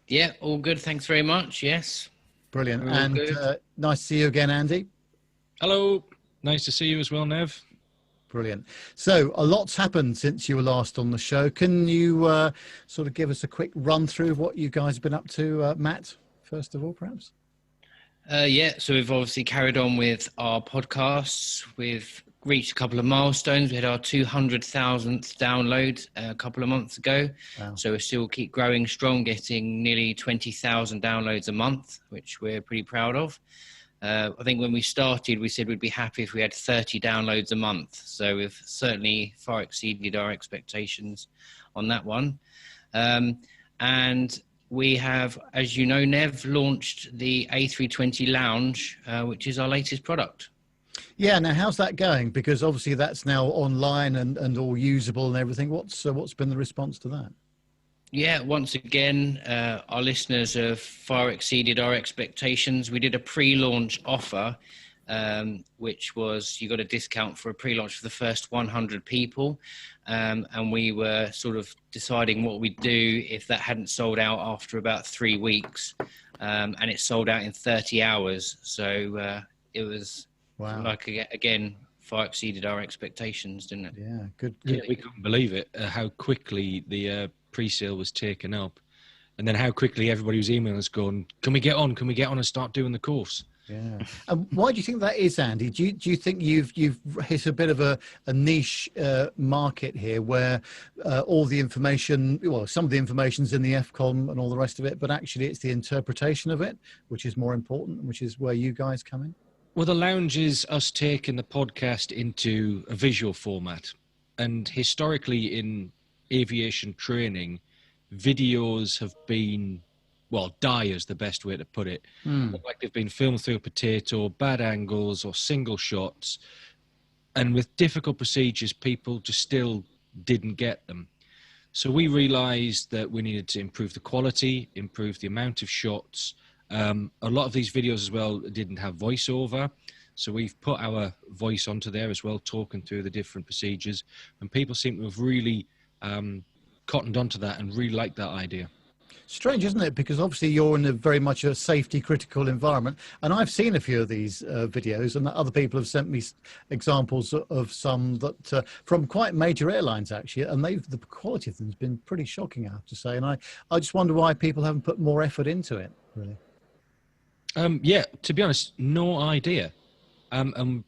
Yeah, all good. Thanks very much. Yes. Brilliant. And nice to see you again, Andy. Hello. Nice to see you as well, Nev. Brilliant. So, a lot's happened since you were last on the show. Can you sort of give us a quick run through of what you guys have been up to, Matt, first of all, perhaps? So we've obviously carried on with our podcasts. We've reached a couple of milestones. We had our 200,000th download a couple of months ago. Wow. So we still keep growing strong, getting nearly 20,000 downloads a month, which we're pretty proud of. I think when we started, we said we'd be happy if we had 30 downloads a month. So we've certainly far exceeded our expectations on that one. And we have, as you know, Nev, launched the A320 Lounge, which is our latest product. Yeah, now how's that going? Because obviously that's now online and all usable and everything. What's been the response to that? Yeah, once again, our listeners have far exceeded our expectations. We did a pre-launch offer, which was you got a discount for a pre-launch for the first 100 people. And we were sort of deciding what we'd do if that hadn't sold out after about 3 weeks. And it sold out in 30 hours. So it was, wow, like, again, far exceeded our expectations, didn't it? Yeah, good. Yeah, we couldn't believe it, how quickly the pre-sale was taken up. And then how quickly everybody was emailing us going, can we get on and start doing the course? Yeah. And why do you think that is, Andy? Do you think you've hit a bit of a niche market here where all the information, well, some of the information's in the FCOM and all the rest of it, but actually it's the interpretation of it, which is more important, which is where you guys come in? Well, the lounge is us taking the podcast into a visual format. And historically in aviation training, videos have been, well, dire is the best way to put it. Like they've been filmed through a potato, bad angles or single shots. And with difficult procedures, people just still didn't get them. So we realized that we needed to improve the quality, improve the amount of shots. A lot of these videos as well didn't have voiceover. So we've put our voice onto there as well, talking through the different procedures. And people seem to have really cottoned onto that and really liked that idea. Strange, isn't it? Because obviously you're in a very much a safety critical environment. And I've seen a few of these videos, and other people have sent me examples of some that from quite major airlines, actually. And the quality of them has been pretty shocking, I have to say. And I just wonder why people haven't put more effort into it, really. Yeah, to be honest, no idea.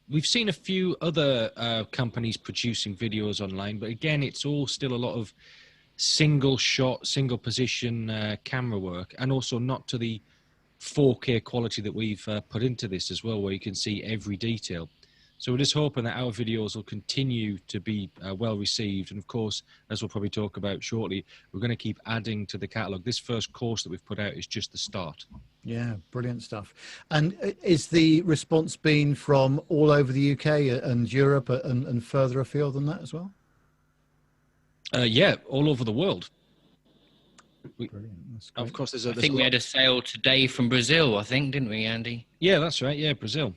We've seen a few other companies producing videos online, but again, it's all still a lot of single shot, single position camera work, and also not to the 4K quality that we've put into this as well, where you can see every detail. So we're just hoping that our videos will continue to be well received. And of course, as we'll probably talk about shortly, we're going to keep adding to the catalogue. This first course that we've put out is just the start. Yeah, brilliant stuff. And is the response been from all over the UK and Europe and further afield than that as well? Yeah, all over the world. Brilliant. That's great. Of course, I think we had a sale today from Brazil, I think, didn't we, Andy? Yeah, that's right. Yeah, Brazil.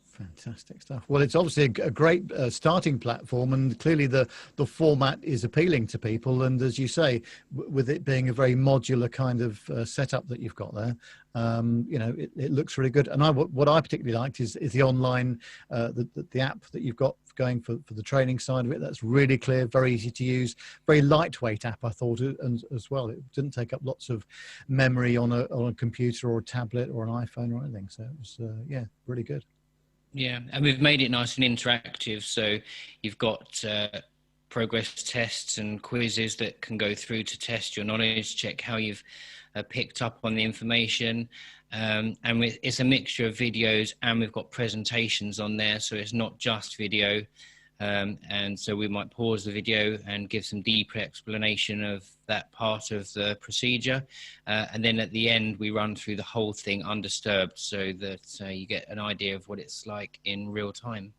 Fantastic stuff. Well, it's obviously a great starting platform, and clearly the format is appealing to people. And as you say, with it being a very modular kind of setup that you've got there, it looks really good. And what I particularly liked is the online, the app that you've got going for the training side of it. That's really clear, very easy to use, very lightweight app, I thought, and as well. It didn't take up lots of memory on a computer or a tablet or an iPhone or anything. So it was, really good. Yeah, and we've made it nice and interactive. So you've got progress tests and quizzes that can go through to test your knowledge, check how you've picked up on the information. And it's a mixture of videos, and we've got presentations on there. So it's not just video. And so we might pause the video and give some deeper explanation of that part of the procedure. And then at the end, we run through the whole thing undisturbed so that you get an idea of what it's like in real time.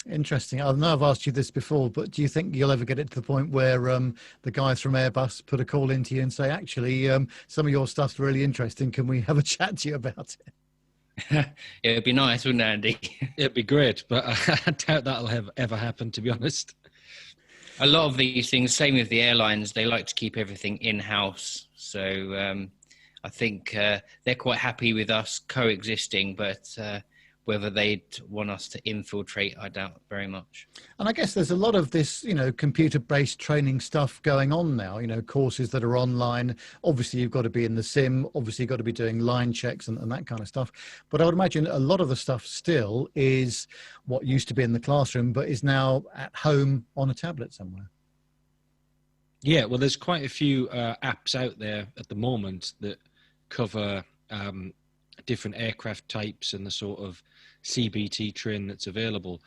Interesting. I know I've asked you this before, but do you think you'll ever get it to the point where the guys from Airbus put a call into you and say, actually, some of your stuff's really interesting. Can we have a chat to you about it? It'd be nice, wouldn't it, Andy? It'd be great, but I doubt that'll ever happen, to be honest. A lot of these things, same with the airlines, they like to keep everything in-house. So I think they're quite happy with us coexisting, but whether they'd want us to infiltrate, I doubt very much. And I guess there's a lot of this, computer-based training stuff going on now, courses that are online. Obviously, you've got to be in the sim. Obviously, you've got to be doing line checks and that kind of stuff. But I would imagine a lot of the stuff still is what used to be in the classroom, but is now at home on a tablet somewhere. Yeah, well, there's quite a few apps out there at the moment that cover different aircraft types and the sort of CBT training that's available,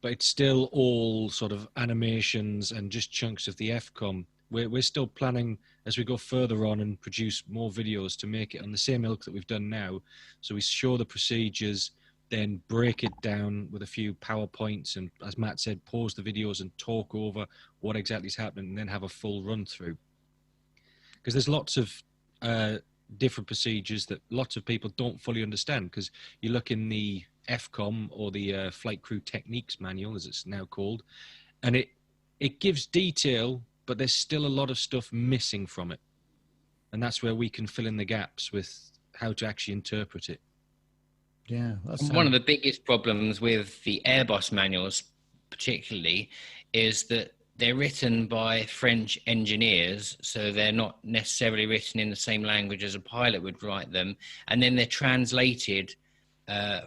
but it's still all sort of animations and just chunks of the FCOM. We're still planning, as we go further on and produce more videos, to make it on the same ilk that we've done now. So we show the procedures, then break it down with a few PowerPoints, and as Matt said, pause the videos and talk over what exactly is happening, and then have a full run through. Because there's lots of different procedures that lots of people don't fully understand, because you look in the FCOM, or the Flight Crew Techniques Manual, as it's now called, and it gives detail, but there's still a lot of stuff missing from it. And that's where we can fill in the gaps with how to actually interpret it. Yeah, that's one of the biggest problems with the Airbus manuals particularly is that they're written by French engineers, so they're not necessarily written in the same language as a pilot would write them. And then they're translated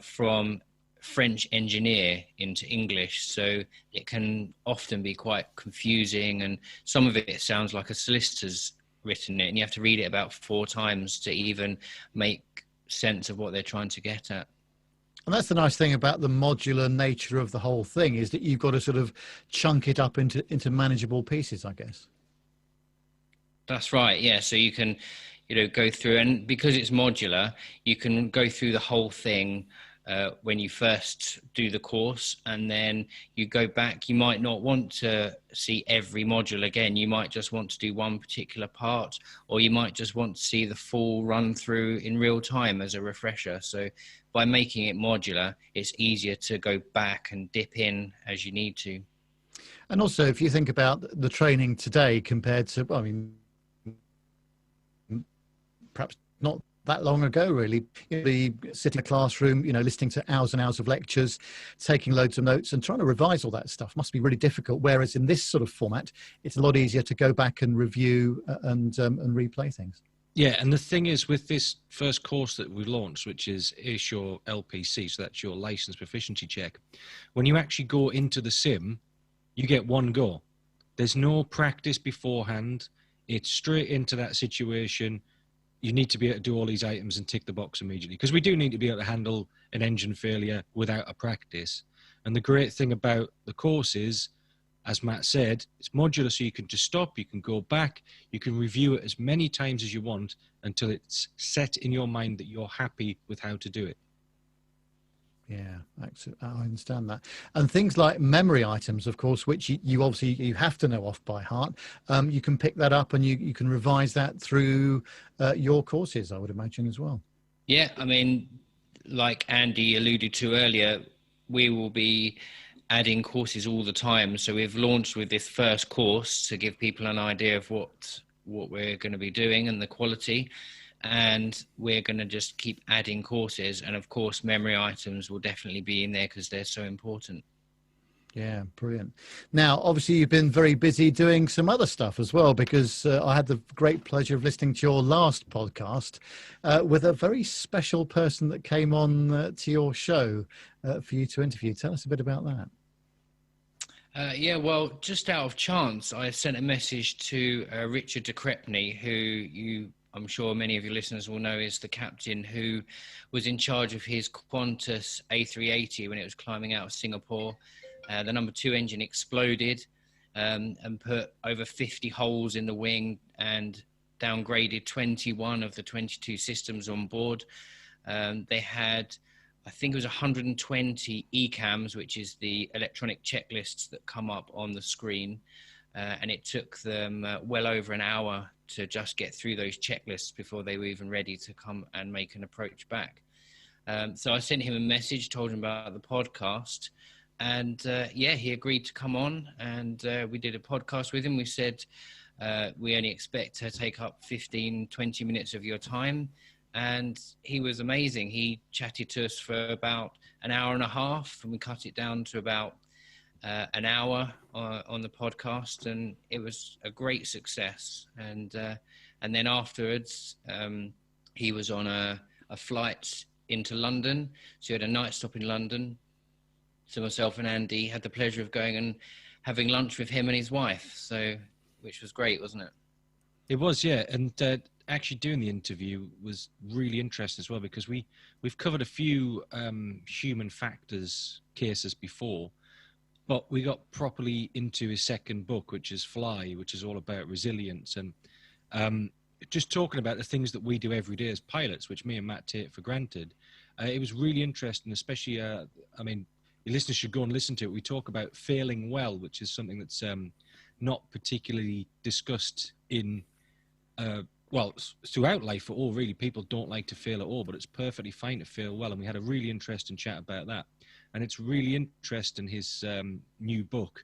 from French engineer into English. So it can often be quite confusing, and some of it sounds like a solicitor's written it, and you have to read it about 4 times to even make sense of what they're trying to get at. And that's the nice thing about the modular nature of the whole thing, is that you've got to sort of chunk it up into manageable pieces, I guess. That's right. Yeah. So you can, go through, and because it's modular, you can go through the whole thing when you first do the course, and then you go back. You might not want to see every module again. You might just want to do one particular part, or you might just want to see the full run through in real time as a refresher. So by making it modular, it's easier to go back and dip in as you need to. And also, if you think about the training today compared to, perhaps not that long ago, really, sitting in a classroom, listening to hours and hours of lectures, taking loads of notes and trying to revise all that stuff must be really difficult. Whereas in this sort of format, it's a lot easier to go back and review and replay things. Yeah, and the thing is, with this first course that we launched, which is your LPC, so that's your license proficiency check, when you actually go into the sim, you get one go. There's no practice beforehand. It's straight into that situation. You need to be able to do all these items and tick the box immediately, because we do need to be able to handle an engine failure without a practice. And the great thing about the course is, as Matt said, it's modular, so you can just stop, you can go back, you can review it as many times as you want until it's set in your mind that you're happy with how to do it. Yeah, I understand that. And things like memory items, of course, which you obviously you have to know off by heart. You can pick that up and you can revise that through your courses, I would imagine, as well. Yeah, I mean, like Andy alluded to earlier, we will be adding courses all the time. So we've launched with this first course to give people an idea of what we're going to be doing and the quality. And we're going to just keep adding courses. And of course, memory items will definitely be in there because they're so important. Yeah, brilliant. Now, obviously, you've been very busy doing some other stuff as well, because I had the great pleasure of listening to your last podcast with a very special person that came on to your show for you to interview. Tell us a bit about that. Yeah, well, just out of chance, I sent a message to Richard de Crepney, who I'm sure many of your listeners will know is the captain who was in charge of his Qantas A380 when it was climbing out of Singapore. The number 2 engine exploded and put over 50 holes in the wing and downgraded 21 of the 22 systems on board. They had, I think it was 120 ECAMs, which is the electronic checklists that come up on the screen. And it took them well over an hour to just get through those checklists before they were even ready to come and make an approach back. So I sent him a message, told him about the podcast, and he agreed to come on, and we did a podcast with him. We said, we only expect to take up 15, 20 minutes of your time. And he was amazing. He chatted to us for about an hour and a half, and we cut it down to about an hour on the podcast, and it was a great success. And then afterwards, he was on a flight into London. So he had a night stop in London. So myself and Andy had the pleasure of going and having lunch with him and his wife. So, which was great, wasn't it? It was, yeah. And actually doing the interview was really interesting as well, because we've covered a few human factors cases before, but we got properly into his second book, which is Fly, which is all about resilience. And just talking about the things that we do every day as pilots, which me and Matt take for granted. It was really interesting, especially, I mean, your listeners should go and listen to it. We talk about failing well, which is something that's not particularly discussed in, throughout life at all, really. People don't like to fail at all, but it's perfectly fine to fail well. And we had a really interesting chat about that. And it's really interesting, his new book.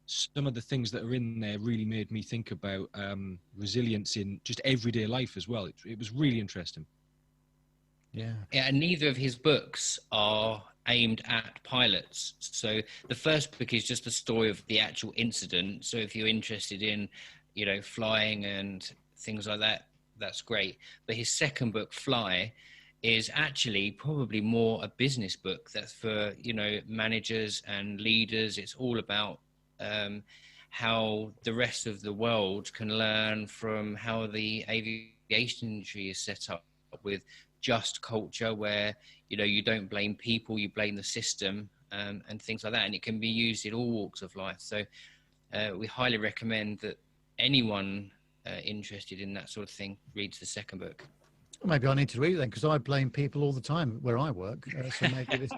Some of the things that are in there really made me think about resilience in just everyday life as well. It was really interesting. Yeah, and neither of his books are aimed at pilots. So the first book is just the story of the actual incident. So if you're interested in, flying and things like that, that's great. But his second book, Fly, is actually probably more a business book. That's for, managers and leaders. It's all about how the rest of the world can learn from how the aviation industry is set up, with just culture where, you don't blame people, you blame the system, and things like that. And it can be used in all walks of life. So we highly recommend that anyone interested in that sort of thing reads the second book. Maybe I need to read it then, because I blame people all the time where I work. So maybe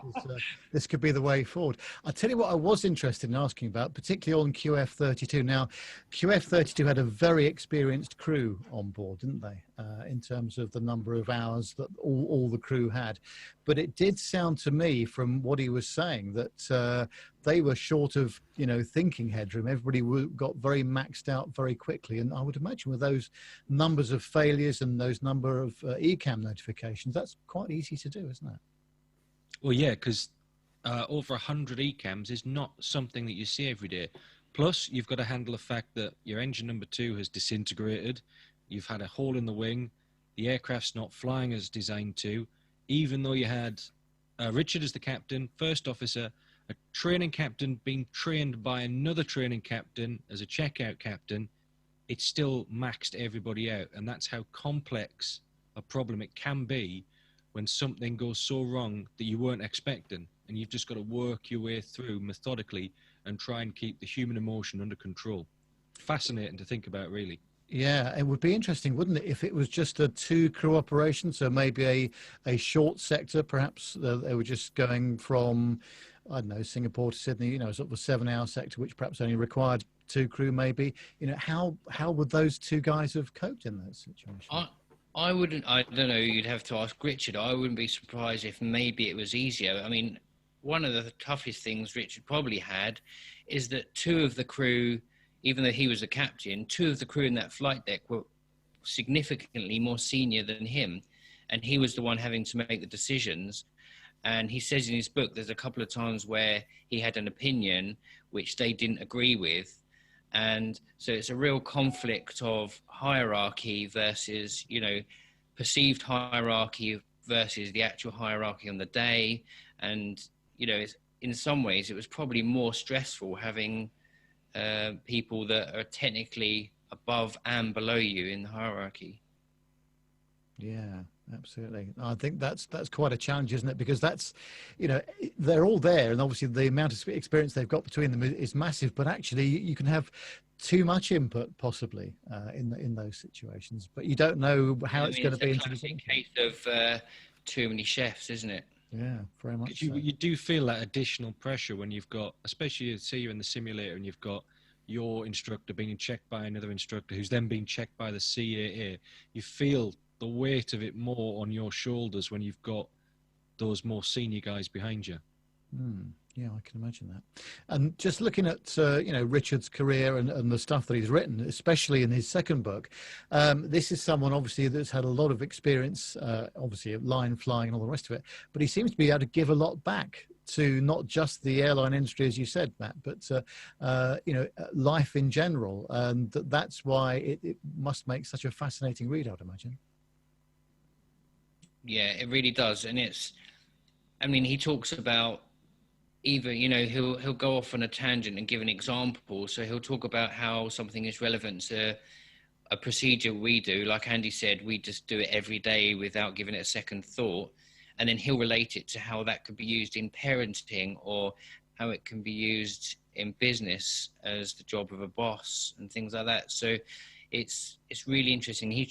this could be the way forward. I'll tell you what I was interested in asking about, particularly on QF32. Now, QF32 had a very experienced crew on board, didn't they, in terms of the number of hours that all the crew had. But it did sound to me from what he was saying that they were short of, thinking headroom. Everybody got very maxed out very quickly. And I would imagine with those numbers of failures and those number of ECAM notifications, that's quite easy to do, isn't it? Well, yeah, because over 100 ECAMs is not something that you see every day. Plus, you've got to handle the fact that your engine number 2 has disintegrated. You've had a hole in the wing. The aircraft's not flying as designed to. Even though you had Richard as the captain, first officer, a training captain being trained by another training captain as a checkout captain, it still maxed everybody out. And that's how complex a problem it can be when something goes so wrong that you weren't expecting. And you've just got to work your way through methodically and try and keep the human emotion under control. Fascinating to think about, really. Yeah, it would be interesting, wouldn't it, if it was just a 2-crew operation? So maybe a short sector, perhaps they were just going from, I don't know, Singapore to Sydney, sort of a 7-hour sector, which perhaps only required 2 crew, maybe. How would those 2 guys have coped in that situation? I wouldn't. I don't know. You'd have to ask Richard. I wouldn't be surprised if maybe it was easier. I mean, one of the toughest things Richard probably had is that 2 of the crew, even though he was the captain, 2 of the crew in that flight deck were significantly more senior than him, and he was the one having to make the decisions. And he says in his book there's a couple of times where he had an opinion which they didn't agree with, and so it's a real conflict of hierarchy versus perceived hierarchy versus the actual hierarchy on the day. And in some ways it was probably more stressful having people that are technically above and below you in the hierarchy. Yeah, absolutely. I think that's quite a challenge, isn't it? Because that's, they're all there, and obviously the amount of experience they've got between them is massive. But actually, you can have too much input possibly in those situations, but you don't know how it's going to be. It's a classic case of too many chefs, isn't it? Yeah, very much. You do feel that additional pressure when you've got, especially say you're in the simulator and you've got your instructor being checked by another instructor who's then being checked by the CAA. You feel the weight of it more on your shoulders when you've got those more senior guys behind you. Yeah, I can imagine that. And just looking at Richard's career and the stuff that he's written, especially in his second book, this is someone obviously that's had a lot of experience, obviously line flying and all the rest of it, but he seems to be able to give a lot back to not just the airline industry, as you said, Matt, but life in general, and that's why it must make such a fascinating read, I'd imagine. Yeah, it really does. And he talks about either, he'll go off on a tangent and give an example. So he'll talk about how something is relevant to a procedure we do. Like Andy said, we just do it every day without giving it a second thought. And then he'll relate it to how that could be used in parenting, or how it can be used in business as the job of a boss and things like that. So it's really interesting. He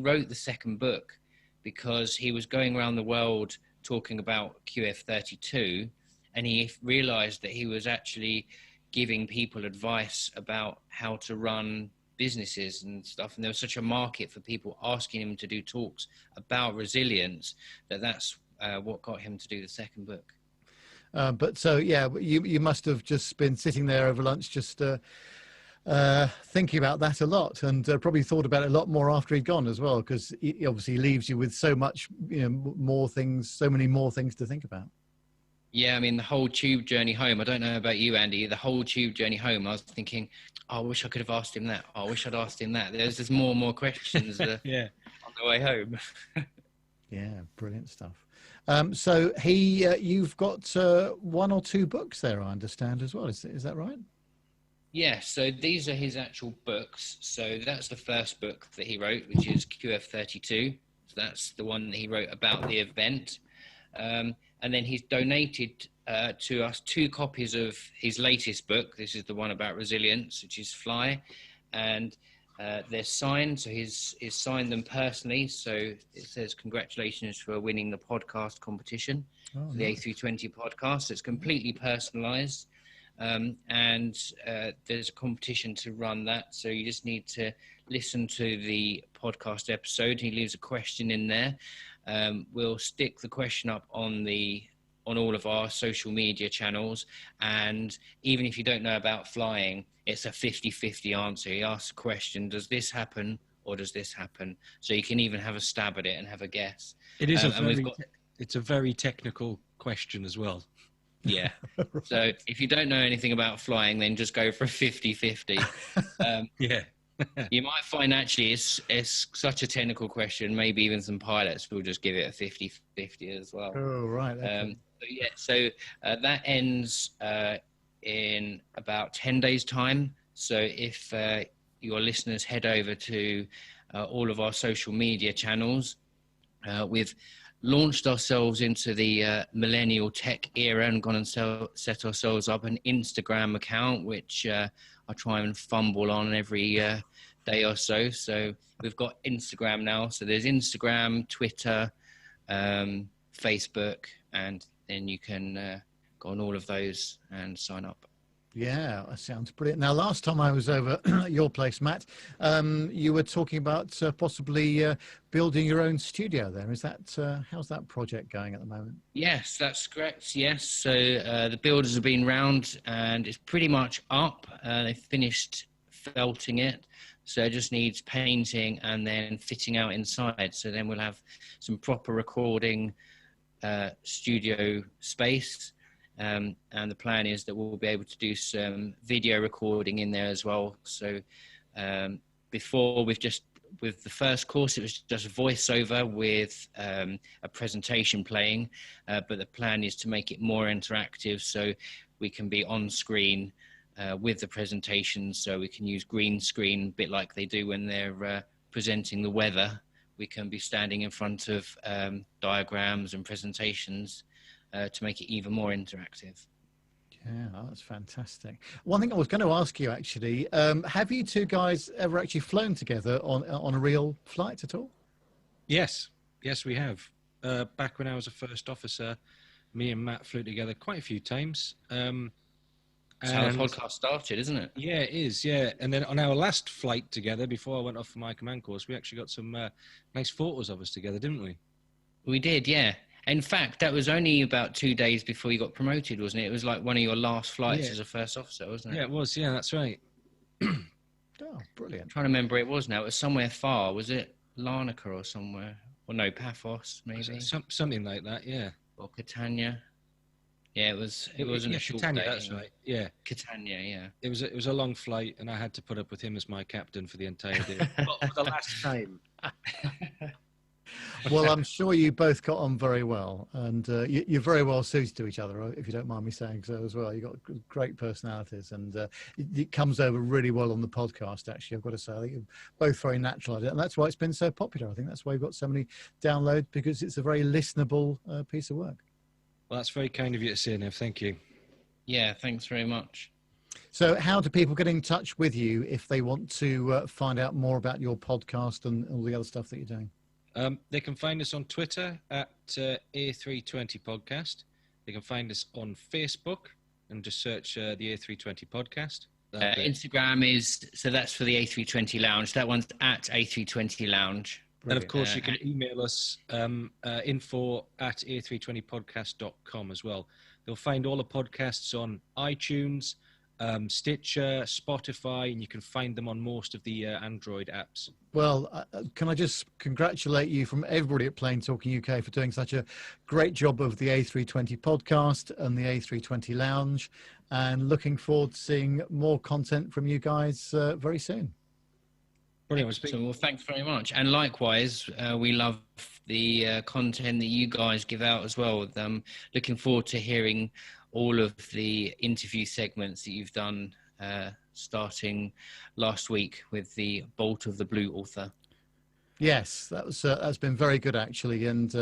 wrote the second book because he was going around the world talking about QF32, and he realized that he was actually giving people advice about how to run businesses and stuff, and there was such a market for people asking him to do talks about resilience that's what got him to do the second book. But so you must have just been sitting there over lunch just thinking about that a lot, and probably thought about it a lot more after he'd gone as well, because he obviously leaves you with so much more things, so many more things to think about. Yeah, I mean, the whole tube journey home, I don't know about you, Andy, the whole tube journey home, I was thinking, I wish I could have asked him that. I wish I'd asked him that. There's just more and more questions on the way home. Yeah, brilliant stuff. So you've got 1 or 2 books there, I understand, as well. Is that right? Yeah, so these are his actual books. So that's the first book that he wrote, which is QF32. So that's the one that he wrote about the event. And then he's donated to us 2 copies of his latest book. This is the one about resilience, which is Fly. And they're signed, so he's signed them personally. So it says, congratulations for winning the podcast competition, for the A320 podcast. It's completely personalized. And there's a competition to run that. So you just need to listen to the podcast episode. He leaves a question in there. We'll stick the question up on all of our social media channels. And even if you don't know about flying, it's a 50-50 answer. He asks a question, does this happen or does this happen? So you can even have a stab at it and have a guess. It is it's a very technical question as well. Yeah. So if you don't know anything about flying, then just go for a 50-50. Yeah. You might find actually it's such a technical question, maybe even some pilots will just give it a 50-50 as well. Oh, right. Okay. So that ends in about 10 days' time. So if your listeners head over to all of our social media channels, we've launched ourselves into the millennial tech era and gone and set ourselves up an Instagram account, which I try and fumble on every day or so. So we've got Instagram now. So there's Instagram, Twitter, Facebook, and then you can go on all of those and sign up. Yeah, that sounds brilliant. Now, last time I was over at your place, Matt, you were talking about possibly building your own studio there. Is that how's that project going at the moment? Yes, that's correct. Yes, so the builders have been round and it's pretty much up. They've finished felting it, so it just needs painting and then fitting out inside. So then we'll have some proper recording studio space. And the plan is that we'll be able to do some video recording in there as well. So before with the first course, it was just voiceover with a presentation playing, but the plan is to make it more interactive so we can be on screen with the presentation, so we can use green screen, a bit like they do when they're presenting the weather. We can be standing in front of diagrams and presentations to make it even more interactive. Yeah, that's fantastic. One thing I was going to ask you, actually, have you two guys ever actually flown together on a real flight at all? Yes, we have. Back when I was a first officer, me and Matt flew together quite a few times. That's how the podcast started, isn't it? Yeah, it is, yeah. And then on our last flight together, before I went off for my command course, we actually got some nice photos of us together, didn't we? We did, yeah. In fact, that was only about 2 days before you got promoted, wasn't it? It was like one of your last flights as a first officer, wasn't it? Yeah, it was. Yeah, that's right. Oh, brilliant. I'm trying to remember where it was now. It was somewhere far. Was it Larnaca or somewhere? Or no, Paphos, maybe? Something like that, yeah. Or Catania. Yeah, it wasn't a short Catania, day. that's right. Yeah. Catania, yeah. It was a long flight, and I had to put up with him as my captain for the entire day. But for the last time. Well, I'm sure you both got on very well, and you're very well suited to each other, if you don't mind me saying so as well. You've got great personalities, and it comes over really well on the podcast, actually, I've got to say. I think you're both very natural at it, and that's why it's been so popular. I think that's why you've got so many downloads, because it's a very listenable piece of work. Well, that's very kind of you to say, Nev. Thank you. Yeah, thanks very much. So how do people get in touch with you if they want to find out more about your podcast and all the other stuff that you're doing? They can find us on Twitter at A320 Podcast. They can find us on Facebook and just search the A320 Podcast. Instagram that's for the A320 Lounge. That one's at A320 Lounge. And of course, you can email us info@a320podcast.com as well. They'll find all the podcasts on iTunes, Stitcher, Spotify, and you can find them on most of the Android apps. Well, can I just congratulate you from everybody at Plane Talking UK for doing such a great job of the A320 podcast and the A320 Lounge, and looking forward to seeing more content from you guys very soon. Brilliant. Well, thanks very much. And likewise, we love the content that you guys give out as well. Looking forward to hearing all of the interview segments that you've done starting last week with the Bolt of the Blue author. Yes, that's been very good, actually. And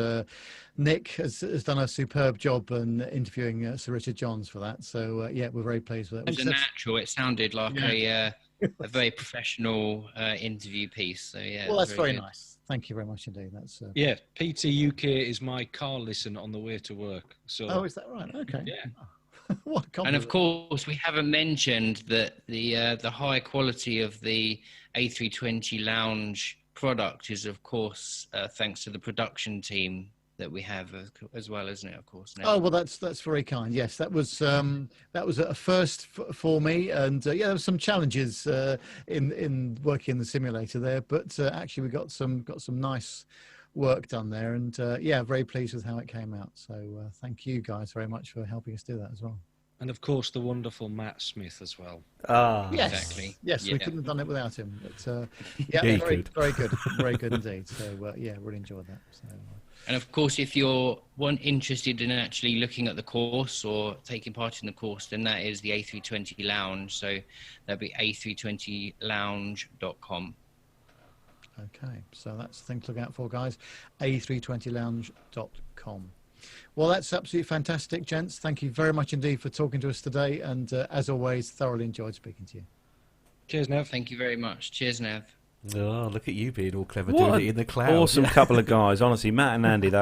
Nick has done a superb job in interviewing Sir Richard Johns for that. So, yeah, we're very pleased with it. It was natural. It sounded like a very professional interview piece. So, yeah. Well, that's very nice. Thank you very much indeed. That's yeah, PT UK is my car listen on the way to work. So. Oh, is that right? Okay. Yeah. What a compliment. And of course, we haven't mentioned that the high quality of the A320 Lounge product is, of course, thanks to the production team that we have as well, isn't it? Of course. Oh well, that's very kind. Yes, that was a first for me, and yeah, there were some challenges in working in the simulator there, but actually we got some nice work done there, and yeah, very pleased with how it came out. So thank you guys very much for helping us do that as well. And of course, the wonderful Matt Smith as well. Yes, exactly. Yes, yeah. We couldn't have done it without him. But yeah, very good, very good indeed. So yeah, really enjoyed that. So, and of course, if you're interested in actually looking at the course or taking part in the course, then that is the A320 Lounge. So that'll be a320lounge.com. Okay, so that's the thing to look out for, guys. a320lounge.com. Well, that's absolutely fantastic, gents. Thank you very much indeed for talking to us today, and as always, thoroughly enjoyed speaking to you. Cheers, Nev. Thank you very much. Cheers, Nev. Oh, look at you being all clever, What doing it in the cloud. Awesome couple of guys. Honestly, Matt and Andy, they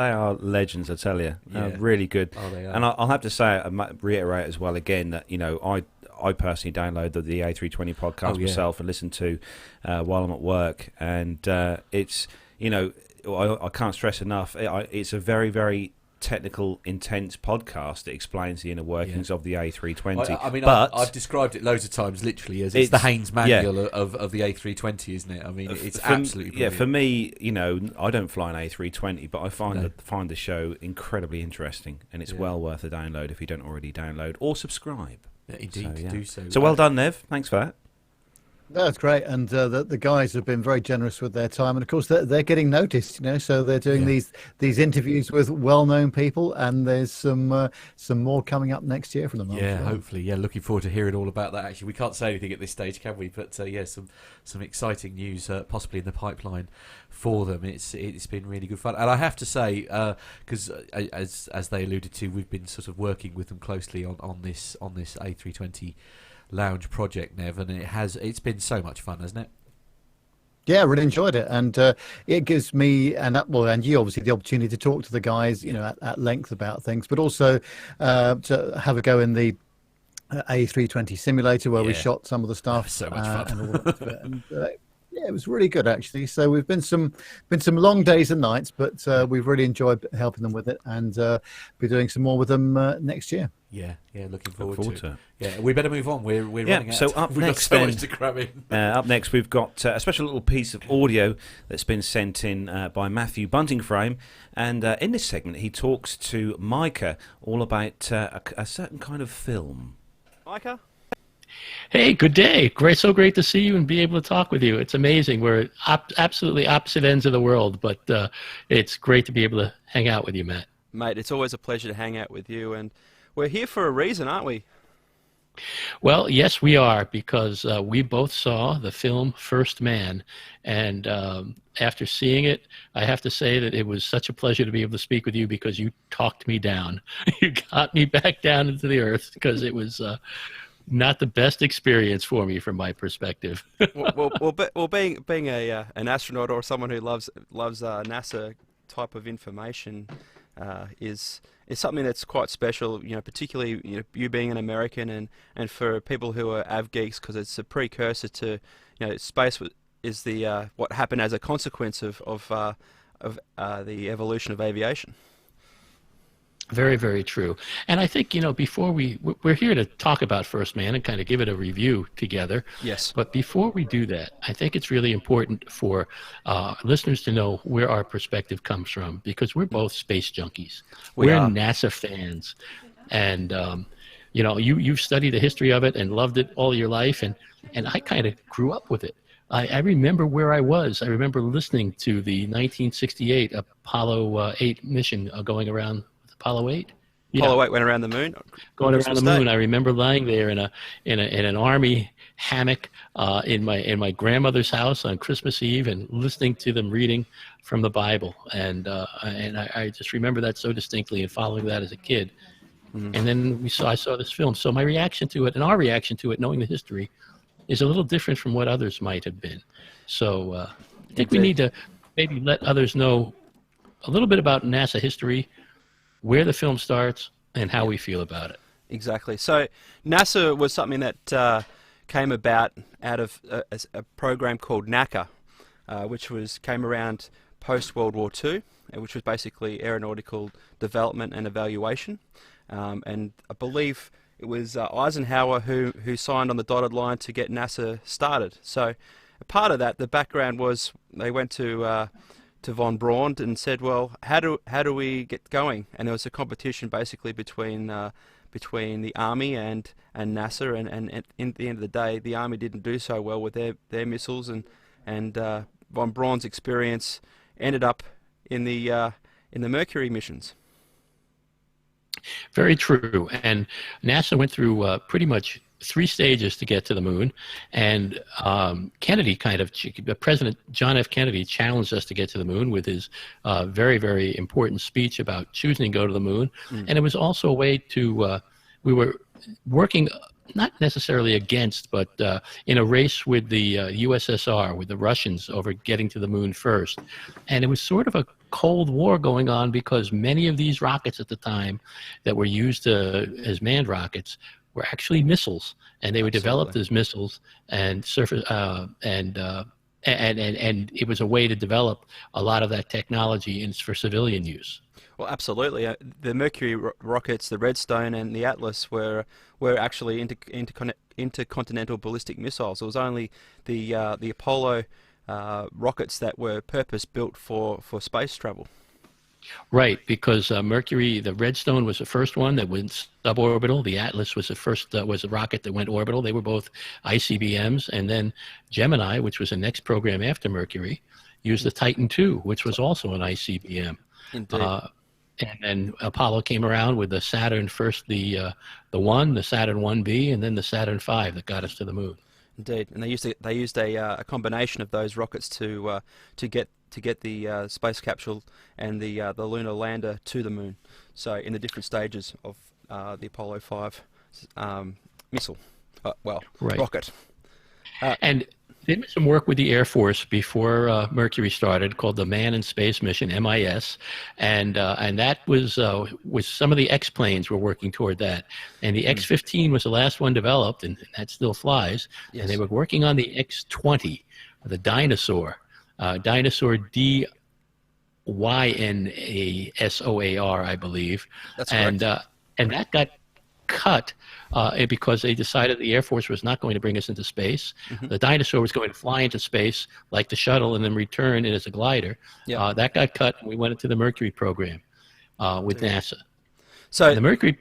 are legends, I tell you. Yeah. Really good. Oh, they are. And I'll have to say, reiterate as well again that, I personally download the A320 podcast myself and listen to while I'm at work. And it's, I can't stress enough, it's a very, very technical, intense podcast that explains the inner workings of the A320. I mean, but I've described it loads of times, literally, as it's the Haynes manual of the A320, isn't it? I mean, it's absolutely brilliant. Yeah, for me, I don't fly an A320, but I find the show incredibly interesting, and it's well worth a download if you don't already download or subscribe. Yeah, indeed, do so. So well done, Nev. Thanks for that. That's great, and the guys have been very generous with their time, and of course they're getting noticed, So they're doing these interviews with well-known people, and there's some more coming up next year from them. Yeah, hopefully. Yeah, looking forward to hearing all about that. Actually, we can't say anything at this stage, can we? But some exciting news possibly in the pipeline for them. It's been really good fun, and I have to say, because as they alluded to, we've been sort of working with them closely on this A320 lounge project, Nev, and it's been so much fun, hasn't it? Yeah, really enjoyed it, and it gives me and you obviously the opportunity to talk to the guys, at length about things, but also to have a go in the A320 simulator where we shot some of the stuff. So much fun. And all that. And, yeah, it was really good actually. So we've been some long days and nights, but we've really enjoyed helping them with it, and be doing some more with them next year. Yeah, looking forward to it. Yeah, we better move on. We're running out. So up We've next, got so much to cram in. Up next, we've got a special little piece of audio that's been sent in by Matthew Bunting-Frame, and in this segment, he talks to Micah all about a certain kind of film. Micah? Hey, good day. So great to see you and be able to talk with you. It's amazing. We're absolutely opposite ends of the world, but it's great to be able to hang out with you, Matt. Mate, it's always a pleasure to hang out with you, and we're here for a reason, aren't we? Well, yes, we are, because we both saw the film First Man, and after seeing it, I have to say that it was such a pleasure to be able to speak with you, because you talked me down. You got me back down into the earth, because it was not the best experience for me from my perspective. well, being an astronaut or someone who loves NASA type of information is something that's quite special, particularly you being an American, and for people who are av geeks, because it's a precursor to space is the what happened as a consequence of the evolution of aviation. Very, very true. And I think, before we're here to talk about First Man and kind of give it a review together. Yes. But before we do that, I think it's really important for listeners to know where our perspective comes from, because we're both space junkies. We're NASA fans. And, you've studied the history of it and loved it all your life. And I kind of grew up with it. I remember where I was. I remember listening to the 1968 Apollo 8 mission going around. Apollo 8? Yeah. Apollo 8 went around the moon? Going around the moon. I remember lying there in an army hammock in my grandmother's house on Christmas Eve and listening to them reading from the Bible. And I just remember that so distinctly, and following that as a kid. Mm-hmm. And then I saw this film. So my reaction to it, and our reaction to it, knowing the history, is a little different from what others might have been. So I think we need to maybe let others know a little bit about NASA history, where the film starts, and how we feel about it. Exactly. So NASA was something that came about out of a program called NACA, which came around post-World War II, which was basically aeronautical development and evaluation. And I believe it was Eisenhower who signed on the dotted line to get NASA started. So a part of that, the background was they went to von Braun and said, well, how do we get going? And there was a competition basically between the Army and NASA, and at the end of the day, the Army didn't do so well with their missiles, and von Braun's experience ended up in the Mercury missions. Very true. And NASA went through pretty much 3 stages to get to the moon, and Kennedy President John F. Kennedy challenged us to get to the moon with his very, very important speech about choosing to go to the moon. And it was also a way to working not necessarily against, but in a race with the USSR, with the Russians over getting to the moon first. And it was sort of a Cold War going on because many of these rockets at the time that were used as manned rockets were actually missiles, and they were developed as missiles and and it was a way to develop a lot of that technology for civilian use. Well, absolutely. The Mercury rockets, the Redstone and the Atlas, were actually intercontinental ballistic missiles. It was only the Apollo rockets that were purpose-built for space travel. Right, because Mercury, the Redstone was the first one that went suborbital. The Atlas was the first, was a rocket that went orbital. They were both ICBMs. And then Gemini, which was the next program after Mercury, used the Titan II, which was also an ICBM. Indeed. And then Apollo came around with the Saturn first, the one, the Saturn 1B, and then the Saturn V that got us to the moon. Indeed, and they used a combination of those rockets to get the space capsule and the lunar lander to the moon. So in the different stages of the Apollo 5 missile, rocket. And they did some work with the Air Force before Mercury started, called the Manned in Space Mission (MIS), and that was some of the X-planes were working toward that. And the X-15 was the last one developed, and that still flies. Yes. And they were working on the X-20, the Dinosaur, Dinosaur DYNASOAR, I believe. That's correct. And that got cut because they decided the Air Force was not going to bring us into space. Mm-hmm. The Dinosaur was going to fly into space like the shuttle and then return as a glider. Yep. That got cut, and we went into the Mercury program with NASA. So and the Mercury,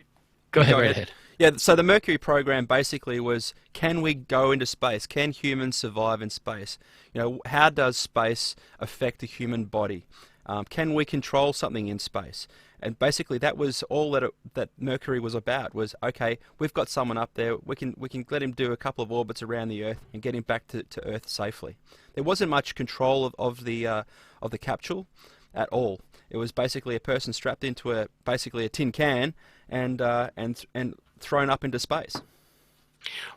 go ahead. Yeah, so the Mercury program basically was, can we go into space? Can humans survive in space? How does space affect the human body? Can we control something in space? And basically, that was all that Mercury was about. Was okay, we've got someone up there. We can let him do a couple of orbits around the Earth and get him back to Earth safely. There wasn't much control of the capsule at all. It was basically a person strapped into basically a tin can and thrown up into space.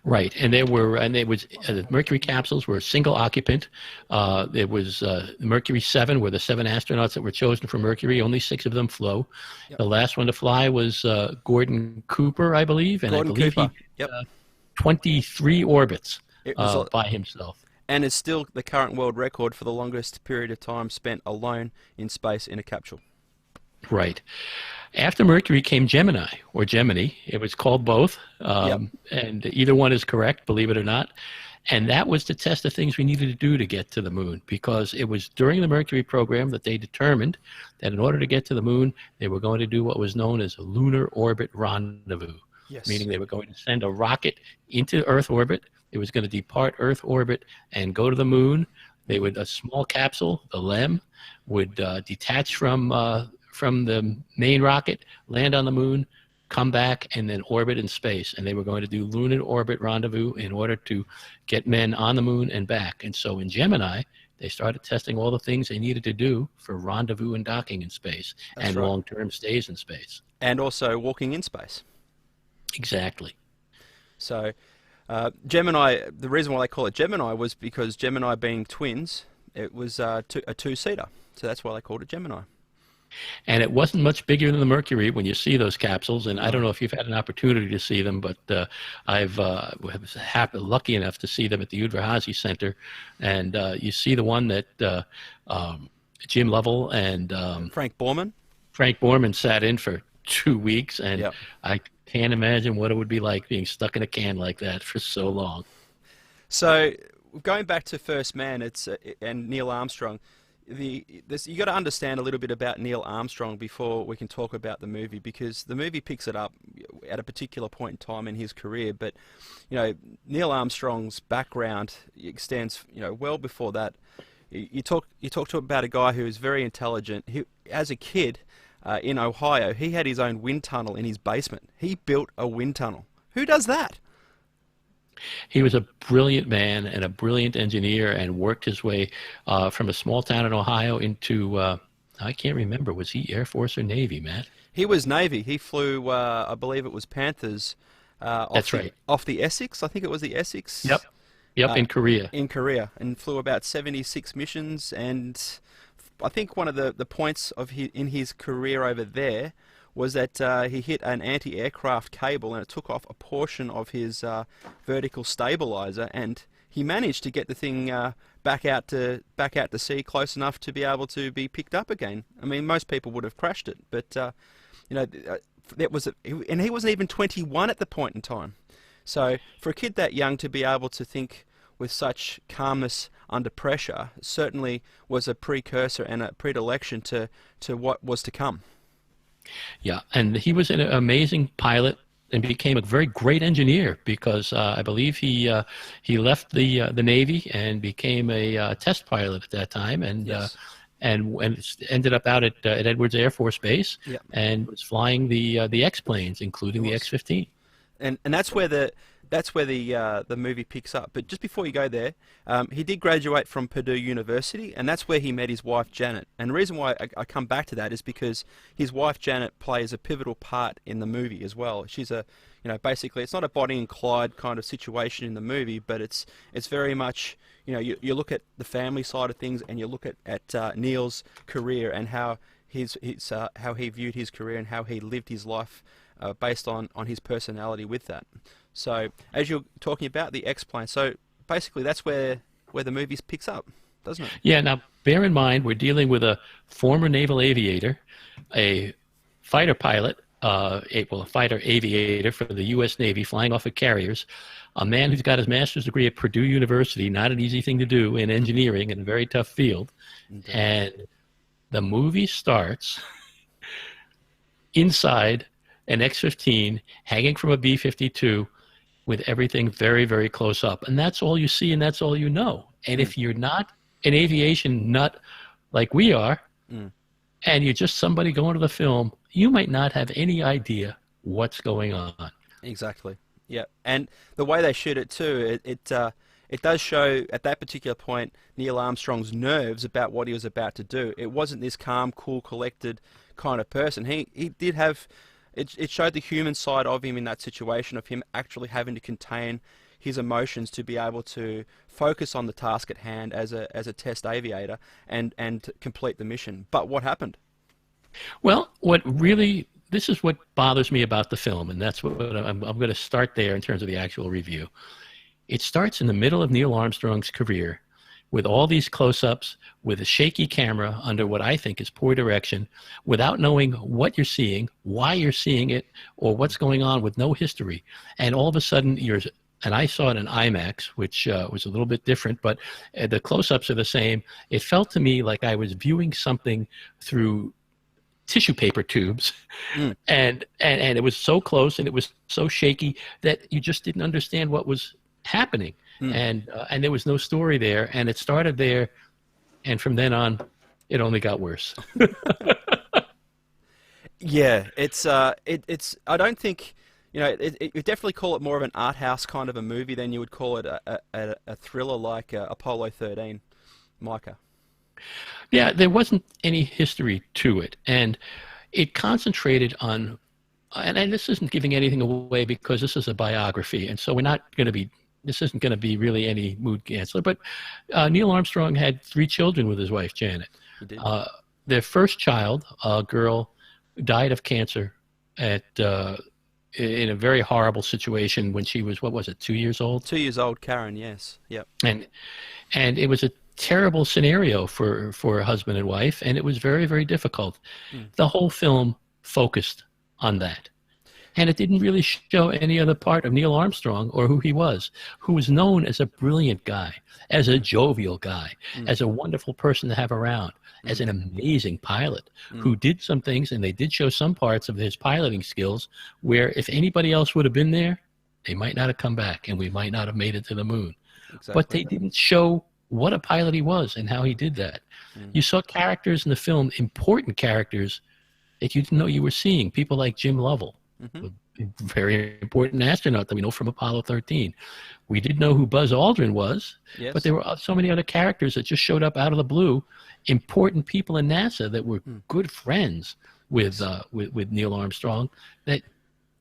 Right, and the Mercury capsules were single occupant. There was Mercury 7, were the 7 astronauts that were chosen for Mercury. Only 6 of them flew. Yep. The last one to fly was Gordon Cooper, I believe, and Gordon I believe Cooper. he 23 orbits by himself. And is still the current world record for the longest period of time spent alone in space in a capsule. Right. After Mercury came Gemini, or Gemini. It was called both, and either one is correct, believe it or not. And that was to test the things we needed to do to get to the moon, because it was during the Mercury program that they determined that in order to get to the moon, they were going to do what was known as a lunar orbit rendezvous, meaning they were going to send a rocket into Earth orbit. It was going to depart Earth orbit and go to the moon. A small capsule, the LEM, would detach from the main rocket, land on the moon, come back, and then orbit in space. And they were going to do lunar orbit rendezvous in order to get men on the moon and back. And so in Gemini, they started testing all the things they needed to do for rendezvous and docking in space. That's and right. Long-term stays in space. And also walking in space. Exactly. So Gemini, the reason why they call it Gemini was because Gemini being twins, it was a two-seater. So that's why they called it Gemini. And it wasn't much bigger than the Mercury when you see those capsules. And I don't know if you've had an opportunity to see them, but I've was lucky enough to see them at the Udvar-Hazy Center. And you see the one that Jim Lovell and Frank Borman sat in for 2 weeks. And I can't imagine what it would be like being stuck in a can like that for so long. So going back to First Man, and Neil Armstrong. You got to understand a little bit about Neil Armstrong before we can talk about the movie, because the movie picks it up at a particular point in time in his career. But Neil Armstrong's background extends well before that. You talk about a guy who is very intelligent. As a kid in Ohio, he had his own wind tunnel in his basement. He built a wind tunnel. Who does that? He was a brilliant man and a brilliant engineer, and worked his way from a small town in Ohio into, I can't remember, was he Air Force or Navy, Matt? He was Navy. He flew, I believe it was Panthers That's right. Off the Essex, I think it was the Essex. Yep. In Korea. In Korea, and flew about 76 missions. And I think one of the points in his career over there was that he hit an anti-aircraft cable, and it took off a portion of his vertical stabilizer, and he managed to get the thing back out to sea close enough to be able to be picked up again. I mean, most people would have crashed it, but that was and he wasn't even 21 at the point in time. So for a kid that young to be able to think with such calmness under pressure certainly was a precursor and a predilection to what was to come. Yeah, and he was an amazing pilot and became a very great engineer because I believe he left the Navy and became a test pilot at that time, and Yes. And ended up out at Edwards Air Force Base, Yep. and was flying the X-planes, including the X-15. And that's where the movie picks up. But just before you go there, he did graduate from Purdue University, and that's where he met his wife Janet. And the reason why I come back to that is because his wife Janet plays a pivotal part in the movie as well. She's basically it's not a Bonnie and Clyde kind of situation in the movie, but it's very much, you look at the family side of things, and you look at Neil's career and how how he viewed his career and how he lived his life based on his personality with that. So as you're talking about the X-plane, so basically that's where the movie picks up, doesn't it? Yeah. Now, bear in mind, we're dealing with a former naval aviator, a fighter pilot, a fighter aviator for the U.S. Navy, flying off of carriers, a man who's got his master's degree at Purdue University, not an easy thing to do in engineering, in a very tough field. Indeed. And the movie starts inside an X-15 hanging from a B-52 with everything very, very close up. And that's all you see, and that's all you know. And if you're not an aviation nut like we are, and you're just somebody going to the film, you might not have any idea what's going on. Exactly. Yeah. And the way they shoot it too, it does show at that particular point Neil Armstrong's nerves about what he was about to do. It wasn't this calm, cool, collected kind of person. He did have... It showed the human side of him in that situation, of him actually having to contain his emotions to be able to focus on the task at hand as a test aviator and complete the mission. But what happened? Well, this is what bothers me about the film, and that's what I'm going to start there in terms of the actual review. It starts in the middle of Neil Armstrong's career with all these close-ups, with a shaky camera under what I think is poor direction, without knowing what you're seeing, why you're seeing it, or what's going on, with no history. And all of a sudden, and I saw it in IMAX, which was a little bit different, but the close-ups are the same. It felt to me like I was viewing something through tissue paper tubes, and it was so close and it was so shaky that you just didn't understand what was happening. And there was no story there, and it started there, and from then on, it only got worse. Yeah, it's I don't think, you definitely call it more of an art house kind of a movie than you would call it a thriller like Apollo 13, Micah. Yeah, there wasn't any history to it, and it concentrated on, and this isn't giving anything away because this is a biography, and so this isn't going to be really any mood canceller, but Neil Armstrong had 3 children with his wife, Janet. He did. Their first child, a girl, died of cancer in a very horrible situation when she was, 2 years old? 2 years old, Karen, yes. Yep. And it was a terrible scenario for a husband and wife, and it was very, very difficult. The whole film focused on that. And it didn't really show any other part of Neil Armstrong or who he was, who was known as a brilliant guy, as a jovial guy, as a wonderful person to have around, as an amazing pilot who did some things, and they did show some parts of his piloting skills where if anybody else would have been there, they might not have come back and we might not have made it to the moon. Exactly. But they didn't show what a pilot he was and how he did that. You saw characters in the film, important characters that you didn't know you were seeing, people like Jim Lovell. A very important astronaut that we know from Apollo 13. We did know who Buzz Aldrin was, but there were so many other characters that just showed up out of the blue, important people in NASA that were good friends with Neil Armstrong, that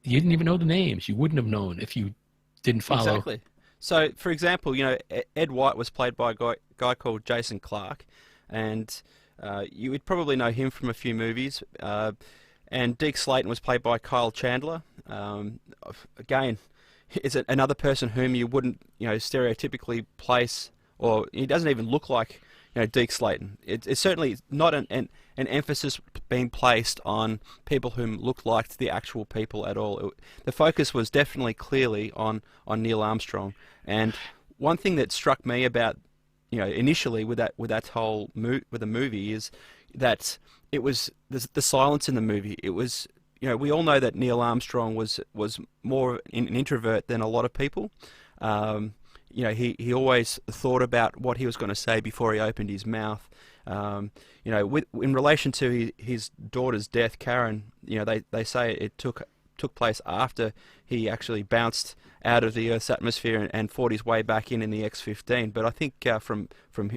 you didn't even know the names. You wouldn't have known if you didn't follow. Exactly. So, for example, Ed White was played by a guy called Jason Clarke, and you would probably know him from a few movies. And Deke Slayton was played by Kyle Chandler. Again, is another person whom you wouldn't, stereotypically place, or he doesn't even look like, Deke Slayton. It's certainly not an emphasis being placed on people whom looked like the actual people at all. The focus was definitely clearly on Neil Armstrong. And one thing that struck me about, initially with that whole with the movie is that it was the silence in the movie. It was, we all know that Neil Armstrong was more an introvert than a lot of people. He always thought about what he was going to say before he opened his mouth. In relation to his daughter's death, Karen, they say it took place after he actually bounced out of the Earth's atmosphere and fought his way back in the X-15. But I think from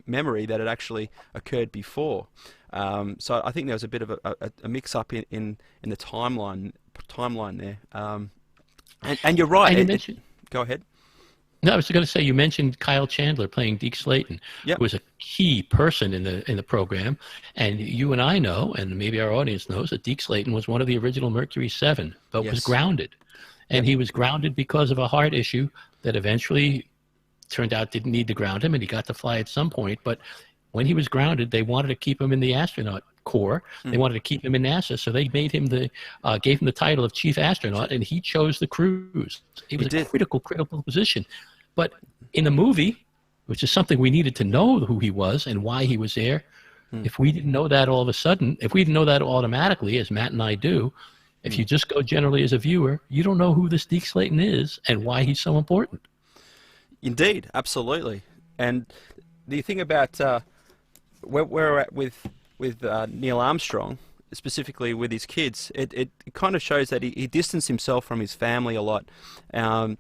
memory that it actually occurred before. So I think there was a bit of a mix-up in the timeline there. And you're right. And go ahead. No, I was going to say, you mentioned Kyle Chandler playing Deke Slayton, yep. who was a key person in the program, and you and I know, and maybe our audience knows, that Deke Slayton was one of the original Mercury 7, but yes. was grounded, and he was grounded because of a heart issue that eventually turned out didn't need to ground him, and he got to fly at some point. But when he was grounded, they wanted to keep him in the astronaut corps. They wanted to keep him in NASA, so they made him gave him the title of chief astronaut, and he chose the cruise. It was a critical position. But in the movie, which is something we needed to know who he was and why he was there, if we didn't know that all of a sudden, if we didn't know that automatically, as Matt and I do, if you just go generally as a viewer, you don't know who this Deke Slayton is and why he's so important. Indeed, absolutely. And the thing about where we're at with Neil Armstrong, specifically with his kids, it kind of shows that he distanced himself from his family a lot, and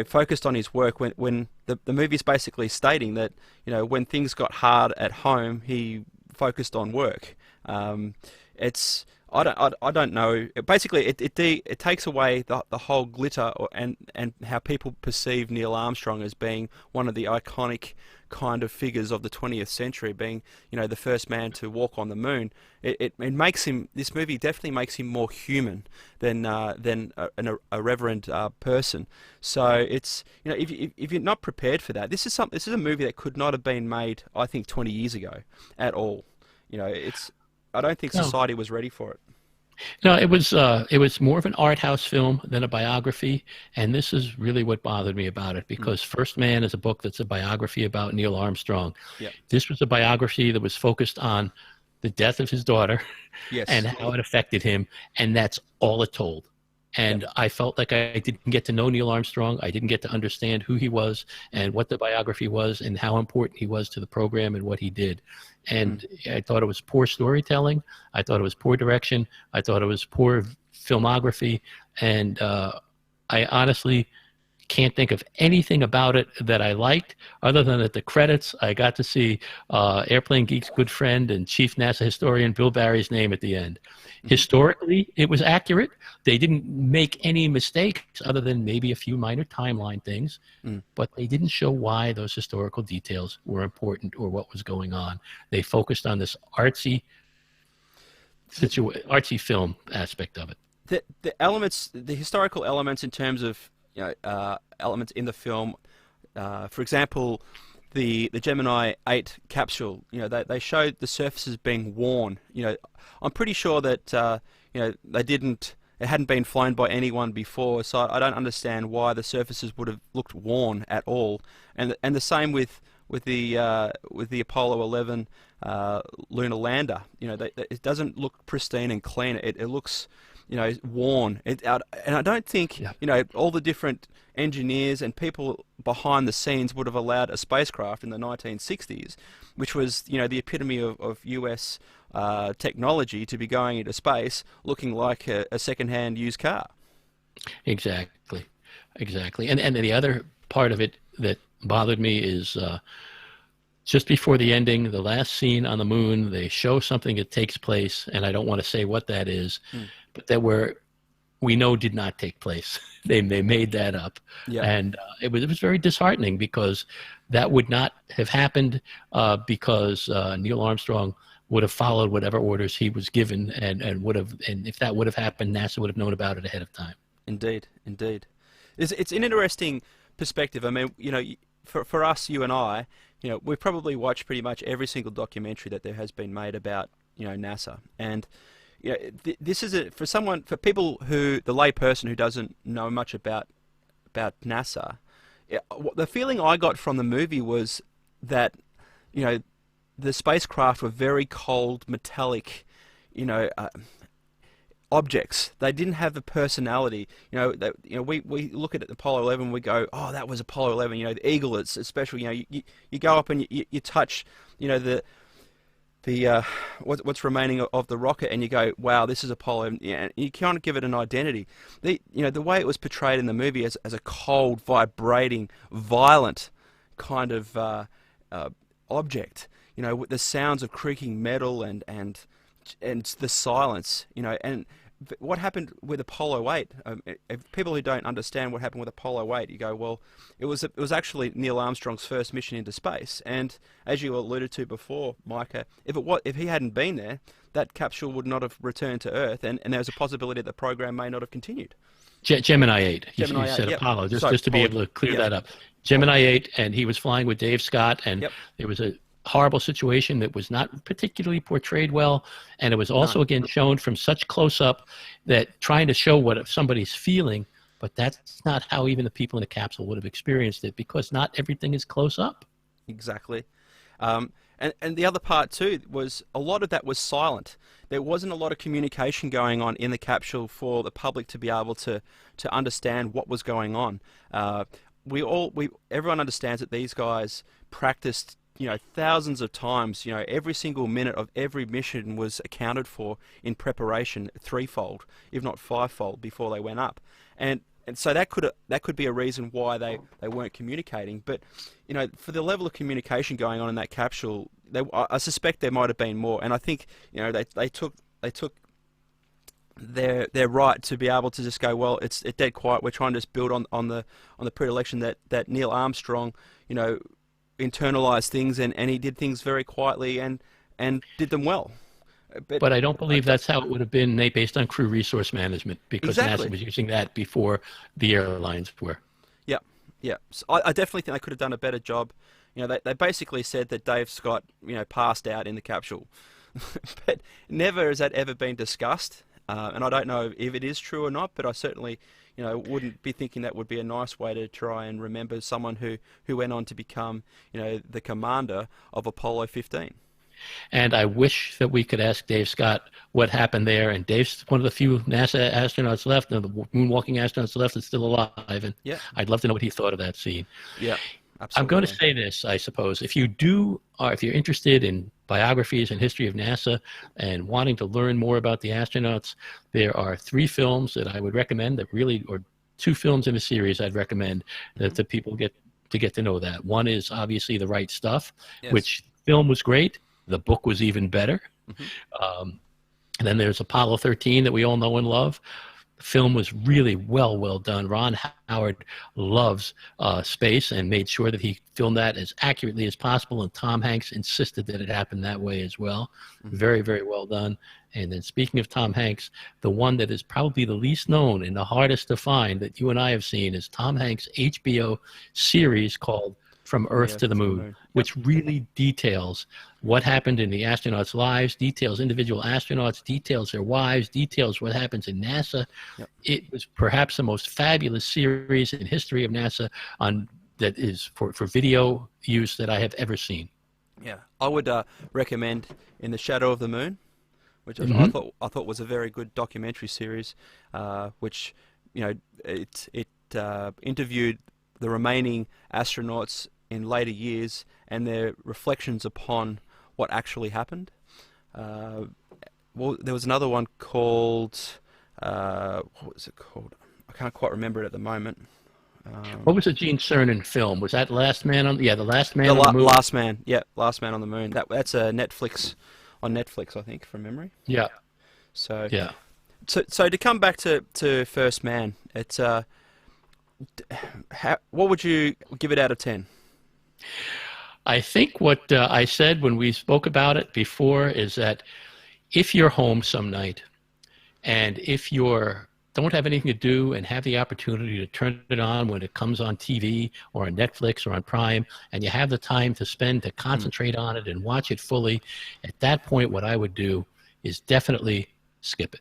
focused on his work. When the movie's basically stating that when things got hard at home, he focused on work. I don't know. Basically, it takes away the whole glitter and how people perceive Neil Armstrong as being one of the iconic kind of figures of the 20th century, being the first man to walk on the moon. It makes him. This movie definitely makes him more human than a reverend person. So it's if you're not prepared for that, this is a movie that could not have been made, I think, 20 years ago at all. I don't think society was ready for it. No, it was more of an art house film than a biography, and this is really what bothered me about it, because First Man is a book that's a biography about Neil Armstrong. Yep. This was a biography that was focused on the death of his daughter, yes, and how it affected him, and that's all it told. And I felt like I didn't get to know Neil Armstrong. I didn't get to understand who he was and what the biography was and how important he was to the program and what he did. And I thought it was poor storytelling. I thought it was poor direction. I thought it was poor filmography. And I honestly can't think of anything about it that I liked, other than at the credits I got to see Airplane Geek's good friend and chief NASA historian Bill Barry's name at the end. Historically, it was accurate. They didn't make any mistakes other than maybe a few minor timeline things, but they didn't show why those historical details were important or what was going on. They focused on this artsy film aspect of it. The historical elements in terms of elements in the film, for example, the Gemini 8 capsule, they showed the surfaces being worn. I'm pretty sure that it hadn't been flown by anyone before, so I don't understand why the surfaces would have looked worn at all. And the same with the Apollo 11 lunar lander. It doesn't look pristine and clean. It looks worn. And I don't think, all the different engineers and people behind the scenes would have allowed a spacecraft in the 1960s, which was, the epitome of US technology, to be going into space looking like a second-hand used car. Exactly. And the other part of it that bothered me is just before the ending, the last scene on the moon, they show something that takes place, and I don't want to say what that is, but there were we know did not take place. They made that up, and it was very disheartening because that would not have happened because Neil Armstrong would have followed whatever orders he was given, and if that would have happened, NASA would have known about it ahead of time. Indeed. It's an interesting perspective. I mean, for us, you and I, we've probably watched pretty much every single documentary that there has been made about NASA, and this is for people the lay person who doesn't know much about NASA. The feeling I got from the movie was that the spacecraft were very cold, metallic, objects. They didn't have the personality. We look at Apollo 11, we go, oh, that was Apollo 11. The Eagle, it's special. You go up and you touch, what's remaining of the rocket, and you go, wow, this is Apollo. And you kind of give it an identity. The way it was portrayed in the movie as a cold, vibrating, violent kind of object. With the sounds of creaking metal and the silence. And what happened with Apollo 8? If people who don't understand what happened with Apollo 8, you go, well, it was actually Neil Armstrong's first mission into space. And as you alluded to before, Micah, if he hadn't been there, that capsule would not have returned to Earth, and there's a possibility the program may not have continued. Gemini 8. You said yep. Apollo, just to be able to clear that up. Gemini 8, and he was flying with Dave Scott, and there was a horrible situation that was not particularly portrayed well, and it was also again shown from such close up that trying to show what somebody's feeling, but that's not how even the people in the capsule would have experienced it, because not everything is close up. Exactly. And the other part too was a lot of that was silent. There wasn't a lot of communication going on in the capsule for the public to be able to understand what was going on. Everyone understands that these guys practiced thousands of times. Every single minute of every mission was accounted for in preparation, threefold, if not fivefold, before they went up. And so that could be a reason why they weren't communicating. But for the level of communication going on in that capsule, I suspect there might have been more. And I think they took their right to be able to just go, well, it's dead quiet. We're trying to just build on the predilection that Neil Armstrong internalized things, and he did things very quietly and did them well. But I don't believe that's how it would have been, Nate, based on crew resource management, because NASA was using that before the airlines were. Yeah. So I definitely think they could have done a better job. They basically said that Dave Scott, passed out in the capsule. But never has that ever been discussed. And I don't know if it is true or not, but I certainly wouldn't be thinking that would be a nice way to try and remember someone who went on to become, the commander of Apollo 15. And I wish that we could ask Dave Scott what happened there. And Dave's one of the few NASA astronauts left, the moonwalking astronauts left that's still alive. And I'd love to know what he thought of that scene. Yeah, absolutely. I'm going to say this, I suppose. If you're interested in biographies and history of NASA and wanting to learn more about the astronauts, there are 3 films that I would recommend or 2 films in a series I'd recommend that the people get to know that. One is obviously The Right Stuff, which film was great. The book was even better. And then there's Apollo 13 that we all know and love. The film was really well done. Ron Howard loves space and made sure that he filmed that as accurately as possible, and Tom Hanks insisted that it happened that way as well. Very, very well done. And then speaking of Tom Hanks, the one that is probably the least known and the hardest to find that you and I have seen is Tom Hanks' HBO series called From Earth to the Moon, which really details what happened in the astronauts' lives, details individual astronauts, details their wives, details what happens in NASA. It was perhaps the most fabulous series in history of NASA that is for video use that I have ever seen. Yeah, I would recommend In the Shadow of the Moon, which I thought was a very good documentary series, which it interviewed the remaining astronauts in later years and their reflections upon what actually happened. Well, there was another one called what was it called? I can't quite remember it at the moment. What was the Gene Cernan film? Was that Last Man on? The Last Man on the Moon. Last Man, Last Man on the Moon. That's a Netflix, I think, from memory. Yeah. So So to come back to First Man, it's what would you give it out of 10? I think what I said when we spoke about it before is that if you're home some night and if you're don't have anything to do and have the opportunity to turn it on when it comes on TV or on Netflix or on Prime, and you have the time to spend to concentrate on it and watch it fully, at that point what I would do is definitely skip it.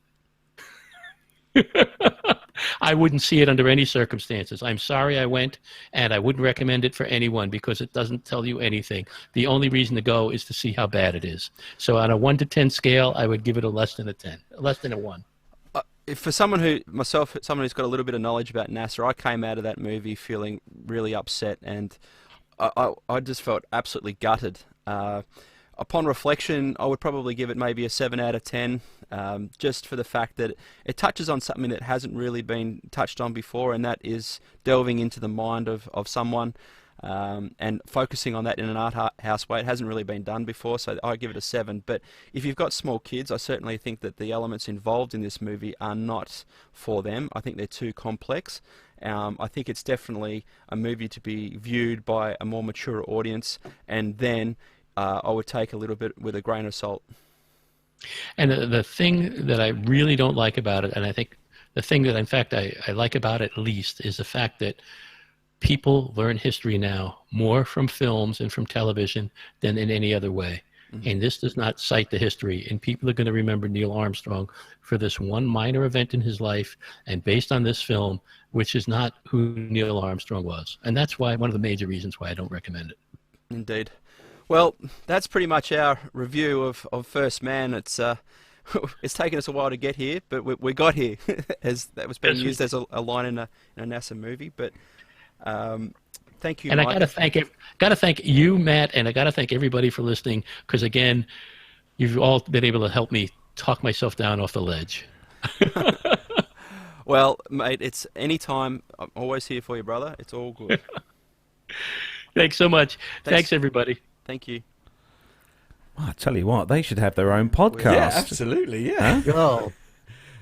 I wouldn't see it under any circumstances. I'm sorry I went, and I wouldn't recommend it for anyone because it doesn't tell you anything. The only reason to go is to see how bad it is. So on a 1 to 10 scale, I would give it a less than a 10, less than a 1. For someone who's got a little bit of knowledge about NASA, I came out of that movie feeling really upset, and I just felt absolutely gutted. Upon reflection, I would probably give it maybe a 7 out of 10, just for the fact that it touches on something that hasn't really been touched on before, and that is delving into the mind of someone and focusing on that in an art house way. It hasn't really been done before, so I give it a 7. But if you've got small kids, I certainly think that the elements involved in this movie are not for them. I think they're too complex. I think it's definitely a movie to be viewed by a more mature audience, and then I would take a little bit with a grain of salt. And the thing that I really don't like about it, and I think the thing that in fact I like about it least, is the fact that people learn history now more from films and from television than in any other way. Mm-hmm. And this does not cite the history. And people are going to remember Neil Armstrong for this one minor event in his life, and based on this film, which is not who Neil Armstrong was. And that's why one of the major reasons why I don't recommend it. Indeed. Well, that's pretty much our review of First Man. It's taken us a while to get here, but we got here, as that was being used as a line in a NASA movie. But thank you, and Mike. I got to thank you, Matt, and I got to thank everybody for listening, because again, you've all been able to help me talk myself down off the ledge. Well, mate, it's any time. I'm always here for you, brother. It's all good. Thanks so much. Thanks everybody. Thank you. Well, I tell you what, they should have their own podcast. Yeah, absolutely, yeah. Huh? Oh,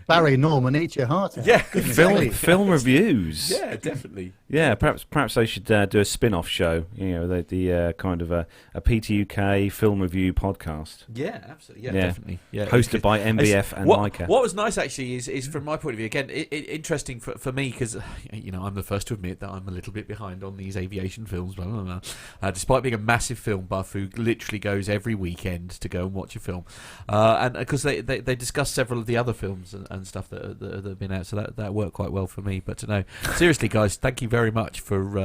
Barry Norman, eat your heart out. Yeah, Film reviews. Yeah, definitely. Yeah, perhaps they should do a spin-off show. You know, the kind of a PTUK film review podcast. Yeah, absolutely. Yeah, definitely. Yeah, hosted by MBF and Micah. What was nice actually is from my point of view, again, interesting for me, because I'm the first to admit that I'm a little bit behind on these aviation films. Blah, blah, blah. Despite being a massive film buff who literally goes every weekend to go and watch a film, and because they discuss several of the other films and stuff that have been out, so that worked quite well for me. But no, seriously, guys, thank you very much for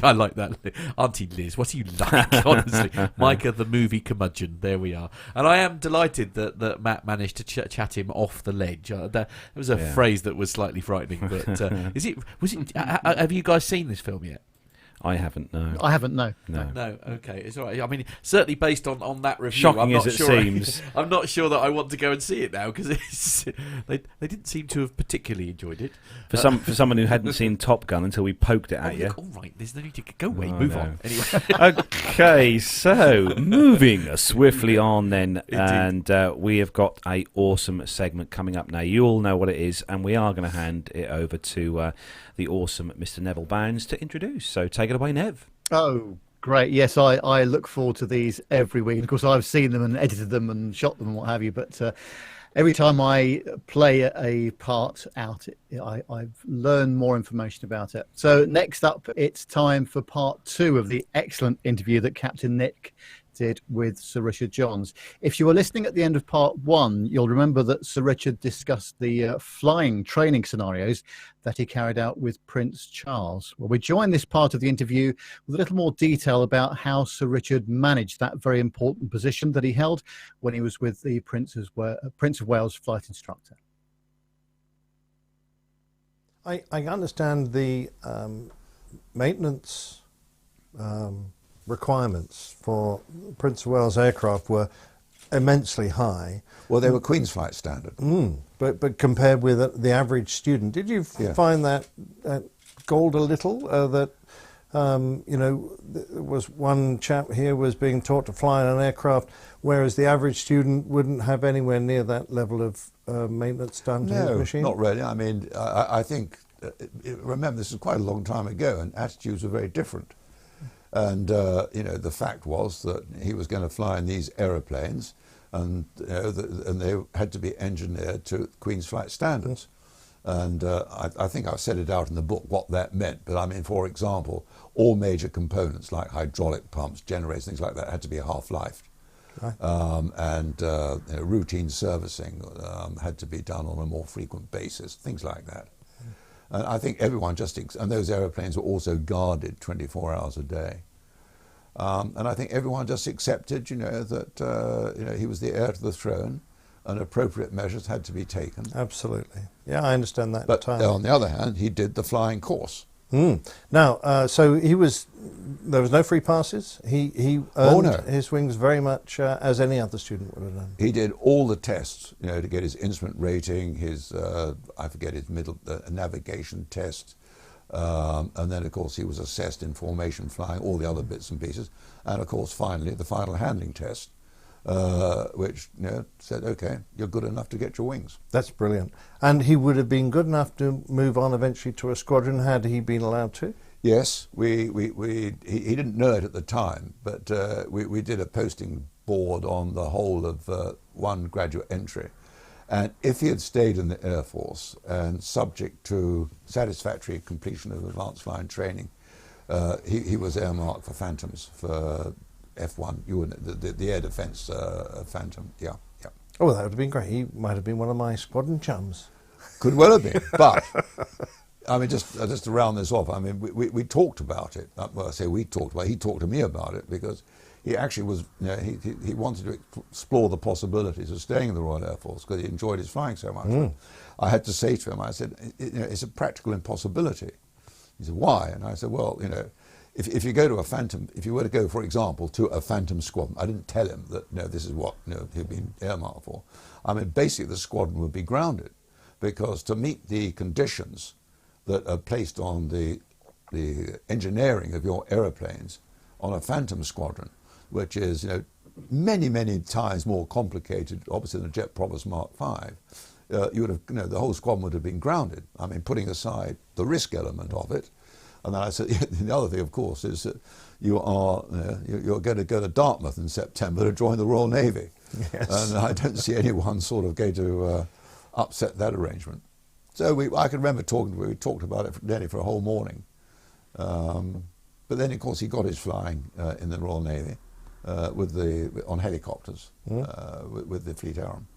I like that, Auntie Liz. What do you like, honestly? Micah, the movie curmudgeon. There we are, and I am delighted that Matt managed to chat him off the ledge. That was a phrase that was slightly frightening, but have you guys seen this film yet? I haven't, no. I haven't, no. No, okay, it's all right. I mean, certainly based on that review, shocking as it seems, I'm not sure that I want to go and see it now, because they didn't seem to have particularly enjoyed it. For someone who hadn't seen Top Gun until we poked it at you. All right, there's no need to go away. Move on. Anyway. Okay, so moving swiftly on then, Indeed. and we have got a awesome segment coming up now. You all know what it is, and we are going to hand it over to the awesome Mr. Neville Bounds to introduce. So take it away, Nev. Oh, great. Yes, I look forward to these every week. Of course, I've seen them and edited them and shot them and what have you, but every time I play a part out, I've learned more information about it. So next up, it's time for part 2 of the excellent interview that Captain Nick did with Sir Richard Johns. If you were listening at the end of part 1, you'll remember that Sir Richard discussed the flying training scenarios that he carried out with Prince Charles. Well, we join this part of the interview with a little more detail about how Sir Richard managed that very important position that he held when he was with the Prince of Wales flight instructor. I understand the maintenance requirements for Prince of Wales aircraft were immensely high. Well, they were Queen's Flight Standard. But compared with the average student, did you find that galled a little? That there was one chap here was being taught to fly in an aircraft, whereas the average student wouldn't have anywhere near that level of maintenance done to his machine? No, not really. I mean, I think, remember, this is quite a long time ago, and attitudes were very different. And, the fact was that he was going to fly in these aeroplanes, and, and they had to be engineered to Queen's flight standards. And I think I've set it out in the book what that meant. But I mean, for example, all major components like hydraulic pumps, generators, things like that had to be half-lifed. Right. And routine servicing had to be done on a more frequent basis, things like that. And I think everyone and those aeroplanes were also guarded 24 hours a day. And I think everyone just accepted, that he was the heir to the throne, and appropriate measures had to be taken. Absolutely. Yeah, I understand that. But on the other hand, he did the flying course. Now, so there was no free passes. He earned his wings very much as any other student would have done. He did all the tests, to get his instrument rating, his, his middle navigation test, and then, of course, he was assessed in formation flying, all the other bits and pieces, and, of course, finally, the final handling test, which said, okay, you're good enough to get your wings. That's brilliant. And he would have been good enough to move on eventually to a squadron had he been allowed to? Yes, he didn't know it at the time, but we did a posting board on the whole of one graduate entry. And if he had stayed in the Air Force and subject to satisfactory completion of advanced flying training, he was earmarked for Phantoms, for F1, the air defence Phantom, yeah. Oh, well, that would have been great. He might have been one of my squadron chums. Could well have been, but I mean, just to round this off, I mean, we talked about it. Well, I say we talked about it. He talked to me about it because he actually was, he wanted to explore the possibilities of staying in the Royal Air Force because he enjoyed his flying so much. I had to say to him, I said, it's a practical impossibility. He said, why? And I said, well, if you go to a Phantom, if you were to go, for example, to a Phantom squadron, I didn't tell him that, this is what he'd been earmarked for. I mean, basically the squadron would be grounded because to meet the conditions that are placed on the engineering of your aeroplanes on a Phantom squadron, which is, many, many times more complicated, obviously, than a Jet Provost Mark V, you would have, the whole squadron would have been grounded. I mean, putting aside the risk element of it. And then I said, the other thing, of course, is that you're going to go to Dartmouth in September to join the Royal Navy. Yes. And I don't see anyone sort of going to upset that arrangement. So I can remember we talked about it nearly for a whole morning. But then, of course, he got his flying in the Royal Navy on helicopters with the Fleet Aram.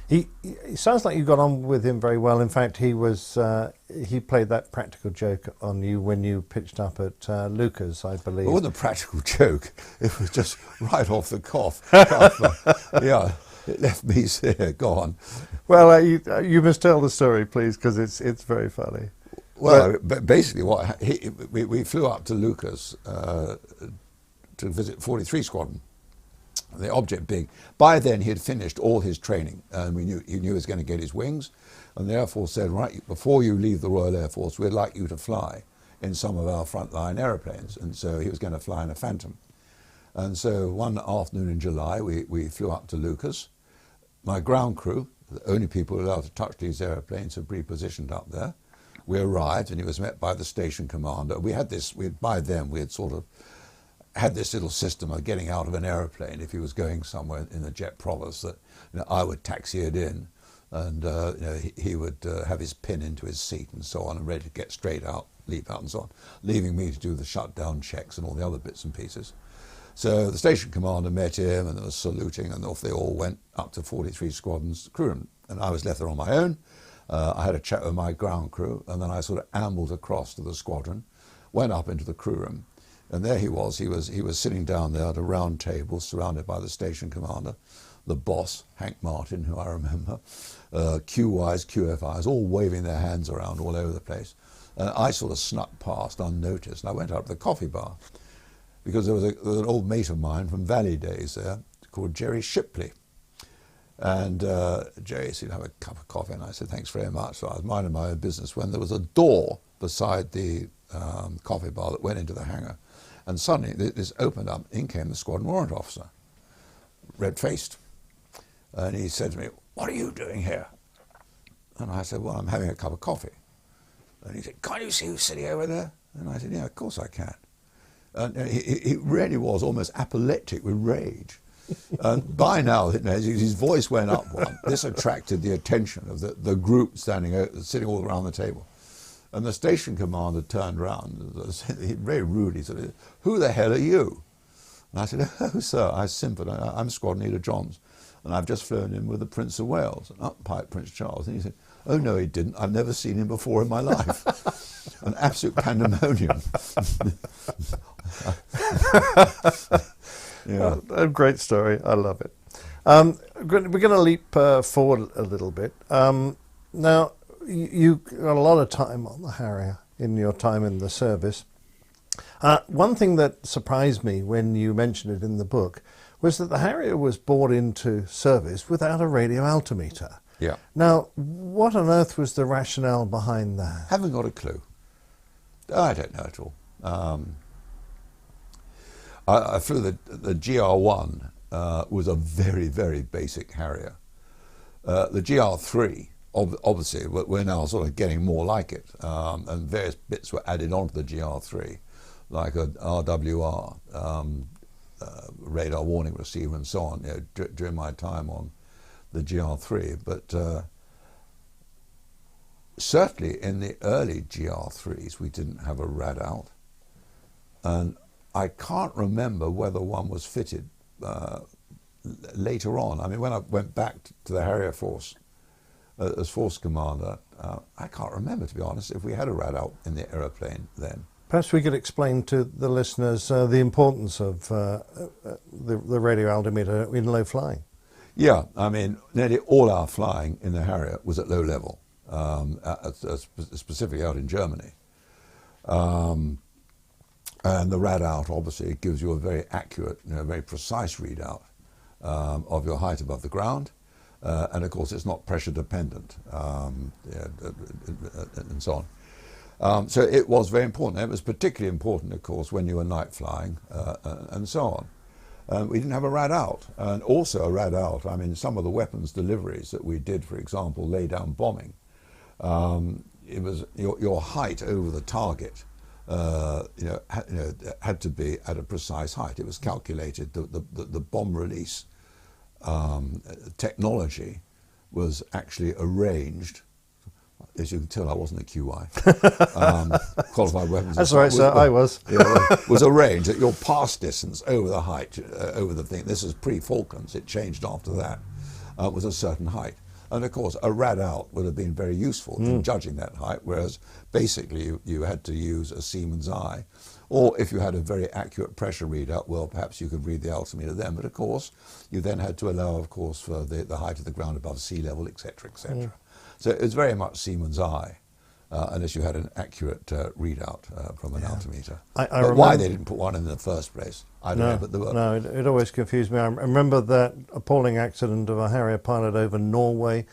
He sounds like you got on with him very well. In fact, he played that practical joke on you when you pitched up at Lucas, I believe. It wasn't a practical joke. It was just right off the cuff. Yeah, it left me there. Go on. Well, you must tell the story, please, because it's very funny. Well, but basically, we flew up to Lucas to visit 43 Squadron. The object being, by then he had finished all his training, and he knew he was going to get his wings, and the Air Force said, right, before you leave the Royal Air Force, we'd like you to fly in some of our frontline aeroplanes, and so he was going to fly in a Phantom. And so one afternoon in July, we flew up to Lucas. My ground crew, the only people allowed to touch these aeroplanes, had pre-positioned up there. We arrived, and he was met by the station commander. By then we had sort of had this little system of getting out of an aeroplane if he was going somewhere in the Jet Provost that I would taxi it in, and he would have his pin into his seat and so on, and ready to get straight out, leap out and so on, leaving me to do the shutdown checks and all the other bits and pieces. So the station commander met him and there was saluting, and off they all went up to 43 Squadron's crew room, and I was left there on my own. I had a chat with my ground crew, and then I sort of ambled across to the squadron, went up into the crew room. And there he was sitting down there at a round table surrounded by the station commander, the boss, Hank Martin, who I remember, QYs, QFIs, all waving their hands around all over the place. And I sort of snuck past unnoticed, and I went up to the coffee bar because there was an old mate of mine from Valley days there called Jerry Shipley. And Jerry said, have a cup of coffee, and I said, thanks very much. So I was minding my own business when there was a door beside the coffee bar that went into the hangar. And suddenly this opened up, in came the squadron warrant officer, red-faced. And he said to me, "What are you doing here?" And I said, "Well, I'm having a cup of coffee." And he said, "Can't you see who's sitting over there?" And I said, "Yeah, of course I can." And he really was almost apoplectic with rage. And by now, his voice went up one. This attracted the attention of the group sitting all around the table. And the station commander turned around, very rudely, said, "Who the hell are you?" And I said, "Oh, sir, I'm Simford. I'm Squadron Leader Johns. And I've just flown in with the Prince of Wales." And up piped Prince Charles. And he said, "Oh, no, he didn't. I've never seen him before in my life." An absolute pandemonium. Yeah. A great story. I love it. We're going to leap forward a little bit. Now, you got a lot of time on the Harrier in your time in the service. One thing that surprised me when you mentioned it in the book was that the Harrier was brought into service without a radio altimeter. Yeah. Now, what on earth was the rationale behind that? Haven't got a clue. I don't know at all. I flew the GR1, was a very, very basic Harrier. The GR3, obviously, we're now sort of getting more like it, and various bits were added onto the GR3, like a RWR, radar warning receiver and so on, during my time on the GR3. But certainly in the early GR3s, we didn't have a rad out. And I can't remember whether one was fitted later on. I mean, when I went back to the Harrier Force as Force Commander, I can't remember, to be honest, if we had a rad out in the aeroplane then. Perhaps we could explain to the listeners the importance of the radio altimeter in low flying. Yeah, I mean, nearly all our flying in the Harrier was at low level, specifically out in Germany. And the rad out, obviously, gives you a very accurate, very precise readout of your height above the ground. And of course, it's not pressure dependent, and so on. So it was very important. It was particularly important, of course, when you were night flying and so on. We didn't have a rad out. And also a rad out, I mean, some of the weapons deliveries that we did, for example, lay down bombing, it was your height over the target. Had to be at a precise height. It was calculated. The bomb release technology was actually arranged. As you can tell, I wasn't a QI. Qualified weapons. That's right, sir. I was. Was arranged at your pass distance over the height, over the thing. This is pre-Falklands. It changed after that. Was a certain height. And of course, a rad out would have been very useful in judging that height, whereas basically you had to use a seaman's eye. Or if you had a very accurate pressure readout, well, perhaps you could read the altimeter then. But of course, you then had to allow, of course, for the height of the ground above sea level, etc., etc. So it was very much seaman's eye, unless you had an accurate readout from an altimeter. But why they didn't put one in the first place, I don't know. But there were. No, it always confused me. I remember that appalling accident of a Harrier pilot over Norway,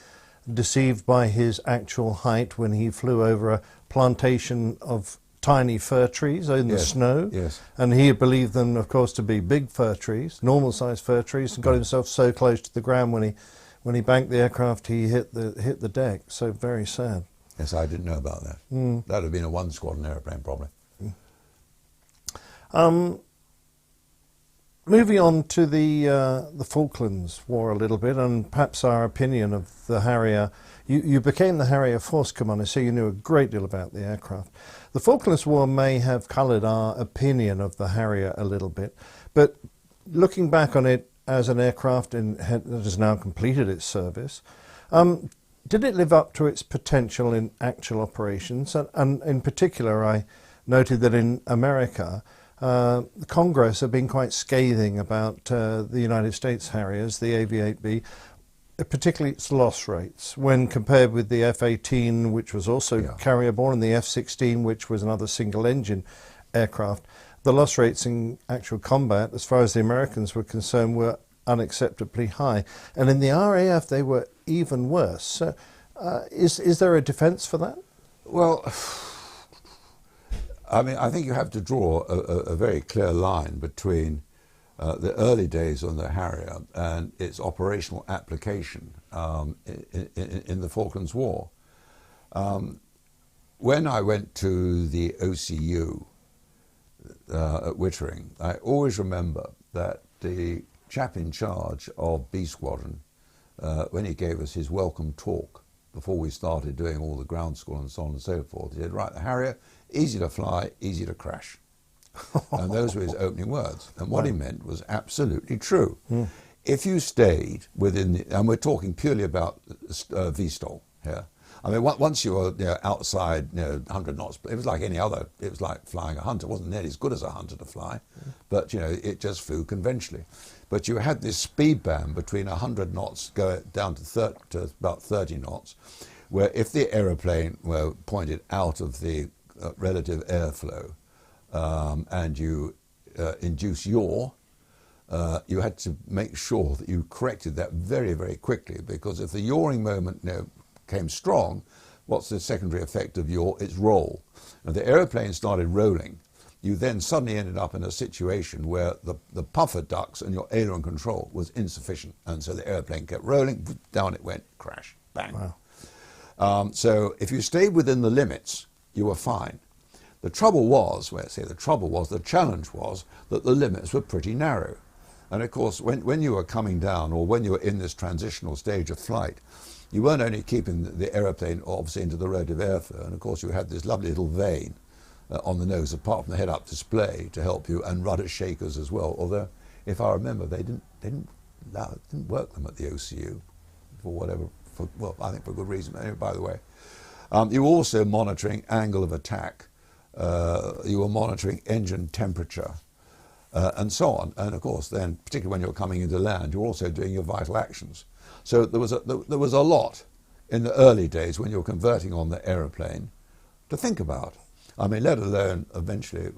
deceived by his actual height when he flew over a plantation of tiny fir trees in the snow. Yes. And he believed them, of course, to be big fir trees, normal-sized fir trees, and got himself so close to the ground when he banked the aircraft, he hit the deck. So very sad. Yes, I didn't know about that. That would have been a one-squadron aeroplane, probably. Moving on to the Falklands War a little bit, and perhaps our opinion of the Harrier. You became the Harrier Force Commander, so you knew a great deal about the aircraft. The Falklands War may have coloured our opinion of the Harrier a little bit, but looking back on it as an aircraft that has now completed its service, did it live up to its potential in actual operations? And in particular, I noted that in America, the Congress have been quite scathing about the United States Harriers, the AV-8B, particularly its loss rates, when compared with the F-18, which was also carrier-borne, and the F-16, which was another single-engine aircraft. The loss rates in actual combat, as far as the Americans were concerned, were unacceptably high. And in the RAF, they were even worse. So, is there a defence for that? Well, I mean, I think you have to draw a very clear line between the early days on the Harrier and its operational application in the Falklands War. When I went to the OCU at Wittering, I always remember that the chap in charge of B Squadron, when he gave us his welcome talk before we started doing all the ground school and so on and so forth, he said, right, the Harrier, easy to fly, easy to crash. And those were his opening words. And what he meant was absolutely true. Mm. If you stayed within, and we're talking purely about VSTOL here. I mean, once you were outside 100 knots, it was like any other, it was like flying a Hunter. It wasn't nearly as good as a Hunter to fly, but it just flew conventionally. But you had this speed band between 100 knots going down to about 30 knots, where if the aeroplane were pointed out of the relative airflow, and you induce yaw, you had to make sure that you corrected that very, very quickly, because if the yawing moment came strong, what's the secondary effect of yaw? It's roll. And the aeroplane started rolling. You then suddenly ended up in a situation where the puffer ducts and your aileron control was insufficient, and so the aeroplane kept rolling, down it went, crash, bang. Wow. So if you stayed within the limits, you were fine. The trouble was, the challenge was that the limits were pretty narrow. And of course, when you were coming down, or when you were in this transitional stage of flight, you weren't only keeping the aeroplane obviously into the relative airflow, and of course you had this lovely little vane on the nose, apart from the head-up display, to help you, and rudder shakers as well. Although, if I remember, they didn't work them at the OCU I think for good reason. Anyway, by the way, you were also monitoring angle of attack. You were monitoring engine temperature, and so on. And of course, then, particularly when you're coming into land, you're also doing your vital actions. So there was a lot in the early days when you were converting on the aeroplane to think about. I mean, let alone eventually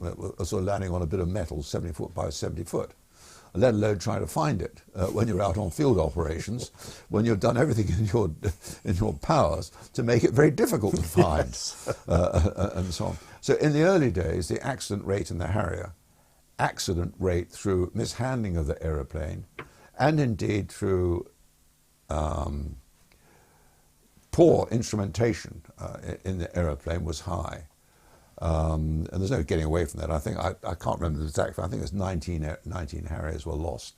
sort of landing on a bit of metal 70 foot by 70 foot. Let alone trying to find it when you're out on field operations, when you've done everything in your powers to make it very difficult to find, and so on. So in the early days, the accident rate in the Harrier, accident rate through mishandling of the aeroplane, and indeed through poor instrumentation in the aeroplane was high. And there's no getting away from that. I think, I can't remember the exact, I think it was 19 Harriers were lost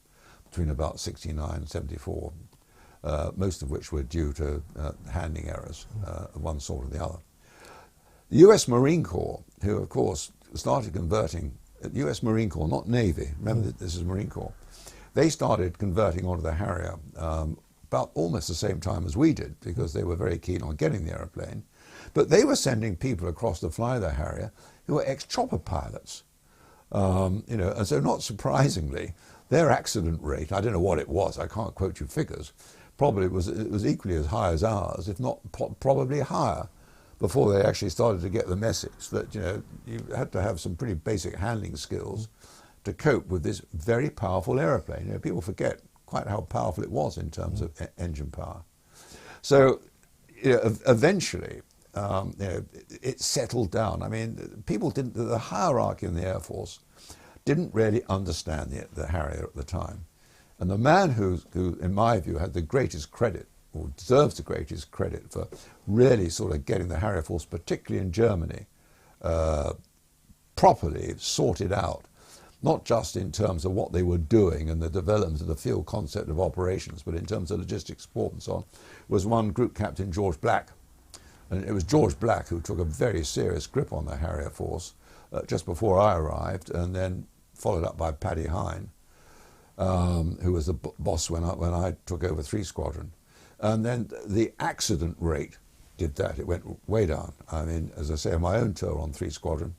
between about 69 and 74, most of which were due to handling errors of one sort or the other. The US Marine Corps, who of course started converting, US Marine Corps, not Navy, remember this is Marine Corps, they started converting onto the Harrier about almost the same time as we did, because they were very keen on getting the aeroplane. But they were sending people across to fly the Harrier who were ex-chopper pilots. And so not surprisingly, their accident rate, I don't know what it was, I can't quote you figures, probably it was equally as high as ours, if not probably higher, before they actually started to get the message that you had to have some pretty basic handling skills to cope with this very powerful aeroplane. People forget quite how powerful it was in terms of engine power. So eventually, it settled down. I mean, the hierarchy in the Air Force didn't really understand the Harrier at the time. And the man who, in my view, had the greatest credit, or deserves the greatest credit for really sort of getting the Harrier Force, particularly in Germany, properly sorted out, not just in terms of what they were doing and the development of the field concept of operations, but in terms of logistics support and so on, was one Group Captain George Black. And it was George Black who took a very serious grip on the Harrier Force just before I arrived, and then followed up by Paddy Hine, who was the boss when I took over 3 Squadron. And then the accident rate did that. It went way down. I mean, as I say, on my own tour on 3 Squadron,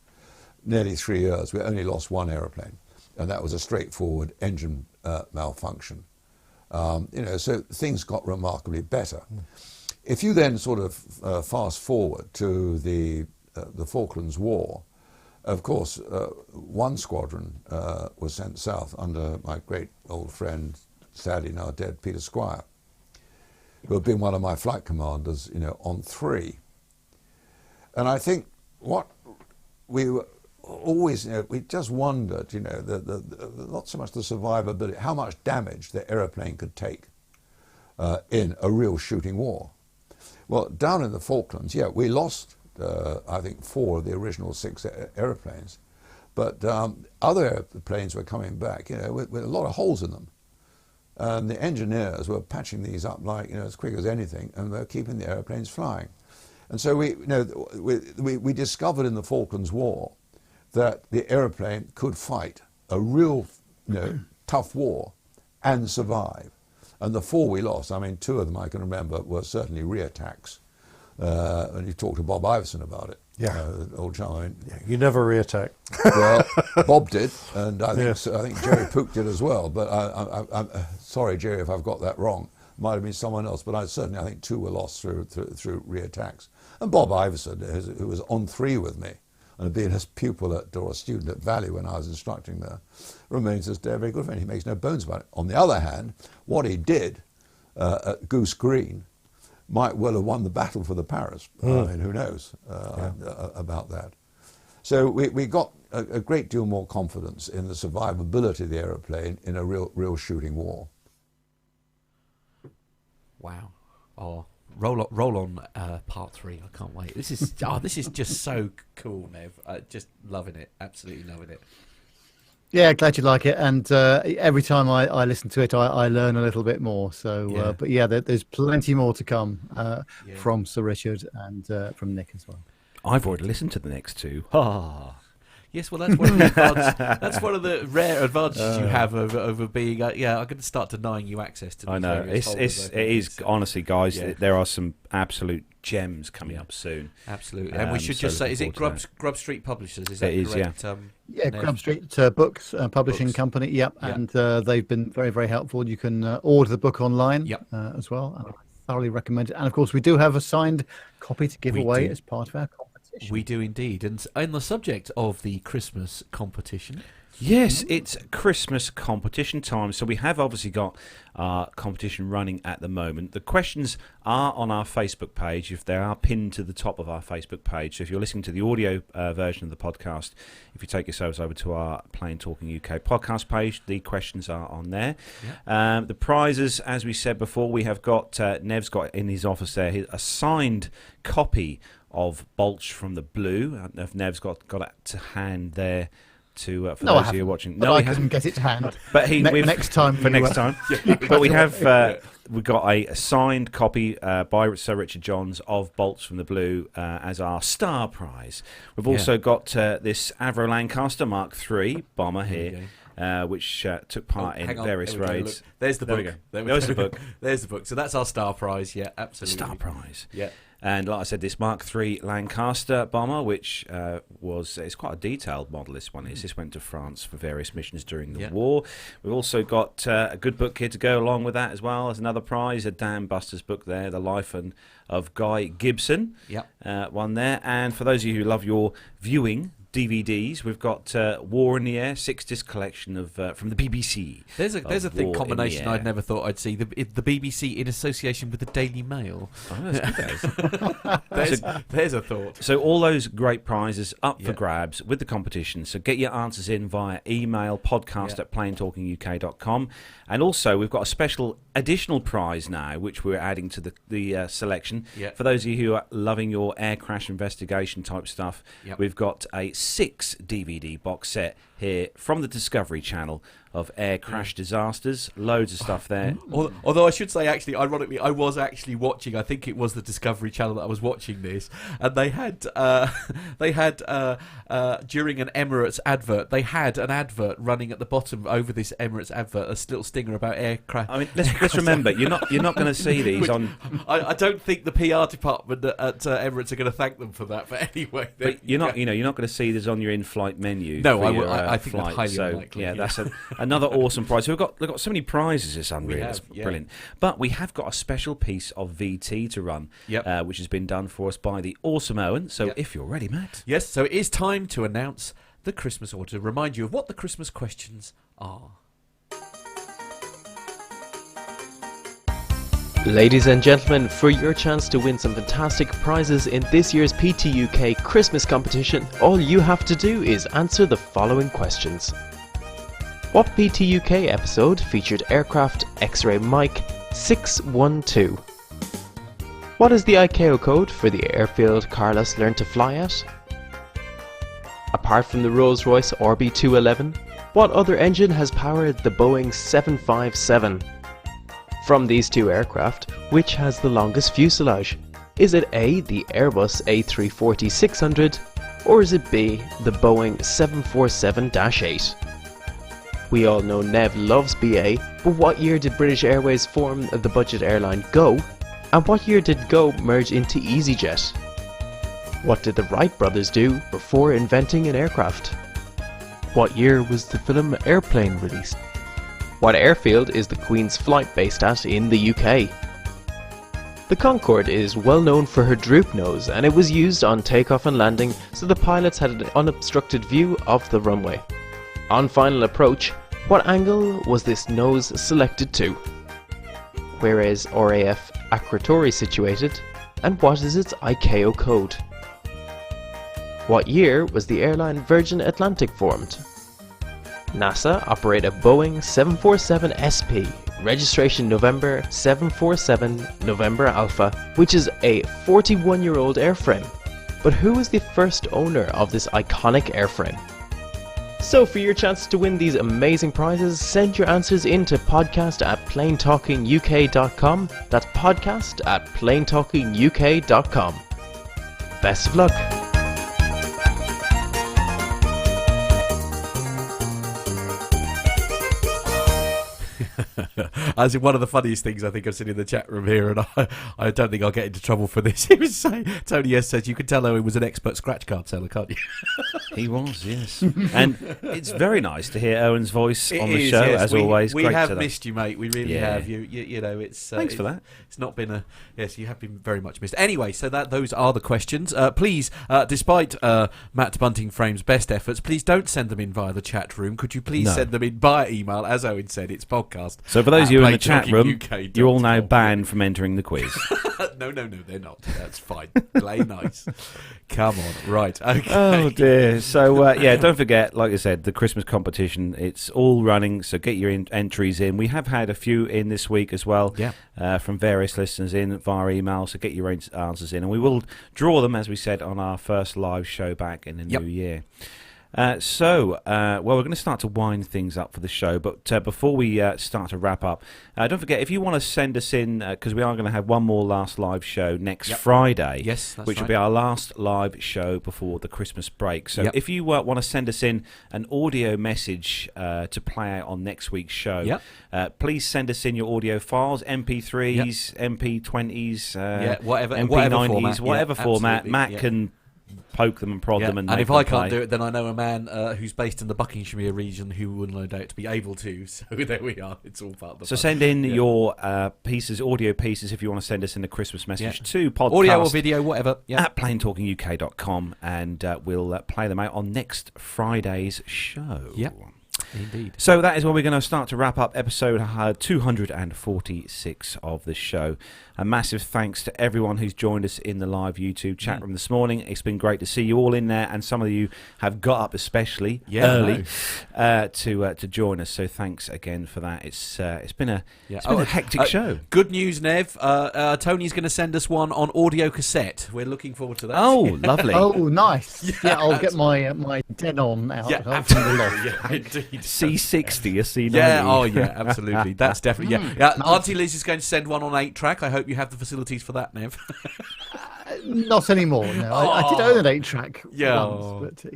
nearly 3 years, we only lost 1 aeroplane, and that was a straightforward engine malfunction. So things got remarkably better. If you then sort of fast forward to the Falklands War, of course, 1 Squadron was sent south under my great old friend, sadly now dead, Peter Squire, who had been one of my flight commanders, on 3. And I think what we were always, we just wondered, not so much the survivability, how much damage the aeroplane could take in a real shooting war. Well, down in the Falklands, we lost, I think, 4 of the original 6 aeroplanes, but other airplanes were coming back, with a lot of holes in them. And the engineers were patching these up like, as quick as anything, and they're keeping the airplanes flying. And so we discovered in the Falklands War that the airplane could fight a real, tough war and survive. And the 4 we lost, 2 of them I can remember were certainly reattacks. And you talked to Bob Iverson about it. Yeah. Old chap. You never reattack. Well, Bob did, and I think Jerry Pook did as well. But I'm sorry, Jerry, if I've got that wrong. Might have been someone else, but I think 2 were lost through reattacks. And Bob Iverson, who was on 3 with me, and had been a pupil or a student at Valley when I was instructing there, remains a very good friend. He makes no bones about it. On the other hand, what he did at Goose Green might well have won the battle for the Paris. Who knows about that. So we got a great deal more confidence in the survivability of the aeroplane in a real shooting war. Wow. Oh, roll on part 3. I can't wait. This is just so cool, Nev. Just loving it. Absolutely loving it. Yeah, glad you like it. And every time I listen to it, I learn a little bit more. So, but there's plenty more to come from Sir Richard and from Nick as well. I've already listened to the next 2. Yes, well, that's one of the that's one of the rare advantages you have over being. I'm going to start denying you access to. I know it is honestly, guys. There are some absolute gems coming up soon. Absolutely, and we should just say, is it Grub Street Publishers? Is that correct? Grub Street Books Publishing Company. Yep, and they've been very, very helpful. You can order the book online. As well. And I thoroughly recommend it. And of course, we do have a signed copy to give away as part of our competition. We do indeed. And on the subject of the Christmas competition. Yes, it's Christmas competition time. So we have obviously got our competition running at the moment. The questions are on our Facebook page. If they are pinned to the top of our Facebook page. So if you're listening to the audio version of the podcast, if you take yourselves over to our Plain Talking UK podcast page, the questions are on there. The prizes, as we said before, we have got, Nev's got in his office there, a signed copy of Bolch from the Blue. If Nev's got it to hand there. For those of you watching, I couldn't get it to hand. But next time. But we have we've got a signed copy by Sir Richard Johns of Bolts from the Blue as our star prize. We've also got this Avro Lancaster Mark III bomber here. Which took part in various raids. There's the book. There's the book. There's the book. So that's our star prize. Yeah, absolutely. Star prize. Yeah. And like I said, this Mark III Lancaster bomber, which it's quite a detailed model, this one is. This went to France for various missions during the war. We've also got a good book here to go along with that as well as another prize, a Dan Buster's book there, The Life of Guy Gibson. One there. And for those of you who love your viewing DVDs, we've got War in the Air, 6-disc collection of from the BBC. There's a thing combination I'd never thought I'd see. The BBC in association with the Daily Mail. Oh, that's good. There's a thought. So all those great prizes up for grabs with the competition. So get your answers in via email, podcast@plaintalkinguk.com. And also we've got a special additional prize now, which we're adding to the selection. For those of you who are loving your air crash investigation type stuff, we've got a 6 DVD box set here from the Discovery Channel of air crash disasters. Loads of stuff there. Although I should say, actually, ironically, I was actually watching. I think it was the Discovery Channel that I was watching this, and they had during an Emirates advert, they had an advert running at the bottom over this Emirates advert, a little stinger about aircraft. I mean, let's remember, you're not going to see these on. I don't think the PR department at Emirates are going to thank them for that. But anyway, but you're not going to see this on your in-flight menu. No, I think that's highly unlikely. That's another awesome prize. So we've got so many prizes. It's unreal. It's brilliant. But we have got a special piece of VT to run, which has been done for us by the awesome Owen. So if you're ready, Matt. Yes. So it is time to announce the Christmas order. To remind you of what the Christmas questions are. Ladies and gentlemen, for your chance to win some fantastic prizes in this year's PTUK Christmas competition, all you have to do is answer the following questions. What PTUK episode featured aircraft X-ray Mike 612? What is the ICAO code for the airfield Carlos learned to fly at? Apart from the Rolls-Royce RB211, what other engine has powered the Boeing 757? From these two aircraft, which has the longest fuselage? Is it A, the Airbus A340-600, or is it B, the Boeing 747-8? We all know Nev loves BA, but what year did British Airways form the budget airline Go? And what year did Go merge into EasyJet? What did the Wright brothers do before inventing an aircraft? What year was the film Airplane released? What airfield is the Queen's flight based at in the UK? The Concorde is well known for her droop nose, and it was used on takeoff and landing so the pilots had an unobstructed view of the runway. On final approach, what angle was this nose selected to? Where is RAF Akrotiri situated, and what is its ICAO code? What year was the airline Virgin Atlantic formed? NASA operate a Boeing 747 SP, registration November 747 November Alpha, which is a 41-year-old airframe. But who is the first owner of this iconic airframe? So for your chance to win these amazing prizes, send your answers in to podcast@planetalkinguk.com. That's podcast@planetalkinguk.com. Best of luck. As in one of the funniest things I think I've seen in the chat room here, and I don't think I'll get into trouble for this. He was saying, Tony S says, you can tell Owen was an expert scratch card seller, can't you? He was, yes. And it's very nice to hear Owen's voice on the is, show, yes. as always. We Great have to missed you, mate. We really have. You know, it's thanks for that. It's not been yes, you have been very much missed. Anyway, so those are the questions. Please, despite Matt Bunting-Frame's best efforts, please don't send them in via the chat room. Could you please send them in via email? As Owen said, it's podcast. So for those of you in the chat room, you're all now banned from entering the quiz. No, they're not. That's fine. Play nice. Come on. Right. Okay. Oh, dear. So, don't forget, like I said, the Christmas competition, it's all running, so get your entries in. We have had a few in this week as well, from various listeners in via email, so get your answers in. And we will draw them, as we said, on our first live show back in the new year. We're going to start to wind things up for the show, but before we start to wrap up, don't forget, if you want to send us in, because we are going to have one more last live show next Friday, which will be our last live show before the Christmas break. So if you want to send us in an audio message to play out on next week's show, please send us in your audio files, MP3s, MP20s, whatever MP90s, whatever format. Absolutely. Matt can poke them and prod them, and if I can't do it, then I know a man who's based in the Buckinghamshire region who will no doubt be able to. So there we are. It's all part of the fun. Send in your pieces, audio pieces, if you want to send us in a Christmas message to podcast, audio or video, whatever, at planetalkinguk.com, and we'll play them out on next Friday's show. Indeed. So that is where we're going to start to wrap up episode 246 of the show. A massive thanks to everyone who's joined us in the live YouTube chat room this morning. It's been great to see you all in there, and some of you have got up especially early to join us. So thanks again for that. It's been a hectic show. Good news, Nev. Tony's going to send us one on audio cassette. We're looking forward to that. Oh, lovely. Oh, nice. I'll get my Denon out. Indeed. C60 or C90. Absolutely. That's definitely Auntie Liz is going to send one on 8-track. I hope you have the facilities for that, Nev. Not anymore. No, I did own an 8-track once, but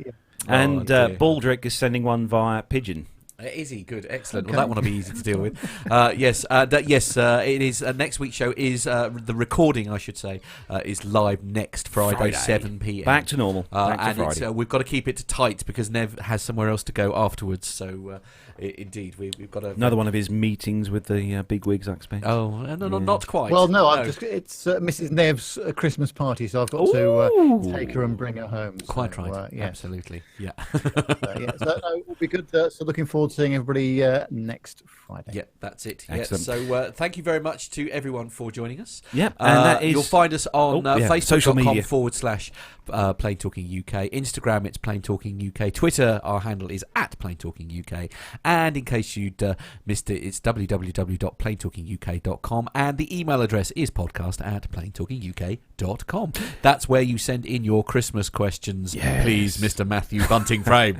And Baldrick is sending one via Pigeon. Is he? Good, excellent. Okay. Well, that one will be easy to deal with. It is. Next week's show is the recording, I should say, is live next Friday. 7 p.m. Back to normal. Back to Friday. We've got to keep it tight because Nev has somewhere else to go afterwards. So, indeed, we've got another one of his meetings with the big wigs, I expect. Oh, no, not quite. Well, no. It's Mrs. Nev's Christmas party, so I've got to take her and bring her home. Quite right. Absolutely. Yeah. So it will be good. So looking forward forward to seeing everybody next Friday. Yeah, that's it. Excellent. Yeah. So thank you very much to everyone for joining us. Yep, and that is... You'll find us on social media. Facebook.com/Plain Talking UK. Instagram, it's Plain Talking UK. Twitter, our handle is @PlainTalkingUK. And in case you'd missed it, it's www.plaintalkinguk.com. And the email address is podcast@plaintalkinguk.com. That's where you send in your Christmas questions, please, Mr. Matthew Bunting-Frame.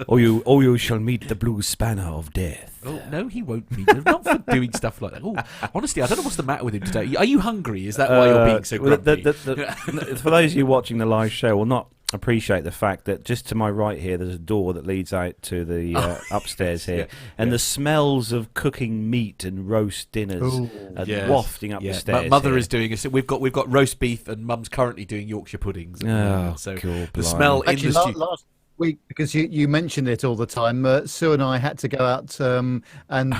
or you shall meet the blue spanner of death. Oh, no, he won't be. Not for doing stuff like that. Oh, honestly, I don't know what's the matter with him today. Are you hungry? Is that why you're being so grumpy? For those of you watching the live show will not appreciate the fact that just to my right here there's a door that leads out to the upstairs here, and the smells of cooking meat and roast dinners are wafting up the stairs. Mother here. is doing it. We've got roast beef, and Mum's currently doing Yorkshire puddings. So cool, the smell Actually, in the studio. last week, because you mentioned it all the time, Sue and I had to go out, and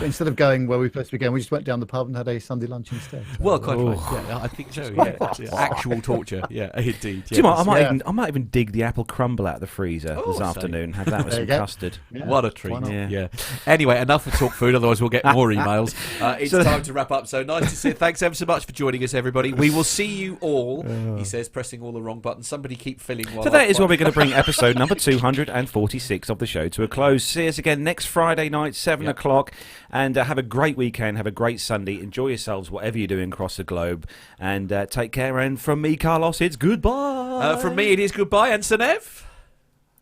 instead of going where we were supposed to be going, we just went down the pub and had a Sunday lunch instead. So, Well, quite right. Yeah, I think so. Yeah. Actual torture. Yeah, indeed. Do you know what, I might even dig the apple crumble out of the freezer this afternoon. Have that with some custard. Yeah. What a treat. Yeah. Anyway, enough of talk food, otherwise we'll get more emails. It's time to wrap up. So nice to see you. Thanks ever so much for joining us, everybody. We will see you all, he says, pressing all the wrong buttons. Somebody keep filling while So that is where we're going to bring episode number 246 of the show to a close. See us again next Friday night, 7 o'clock. And have a great weekend. Have a great Sunday. Enjoy yourselves, whatever you're doing across the globe. And take care. And from me, Carlos, it's goodbye. From me, it is goodbye. And Sir Nev?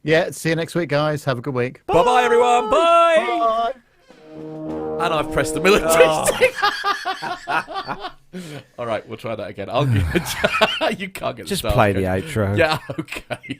Yeah, see you next week, guys. Have a good week. Bye-bye, everyone. Bye. And I've pressed the military stick. All right, we'll try that again. You can't get Just the play the outro. Yeah, okay.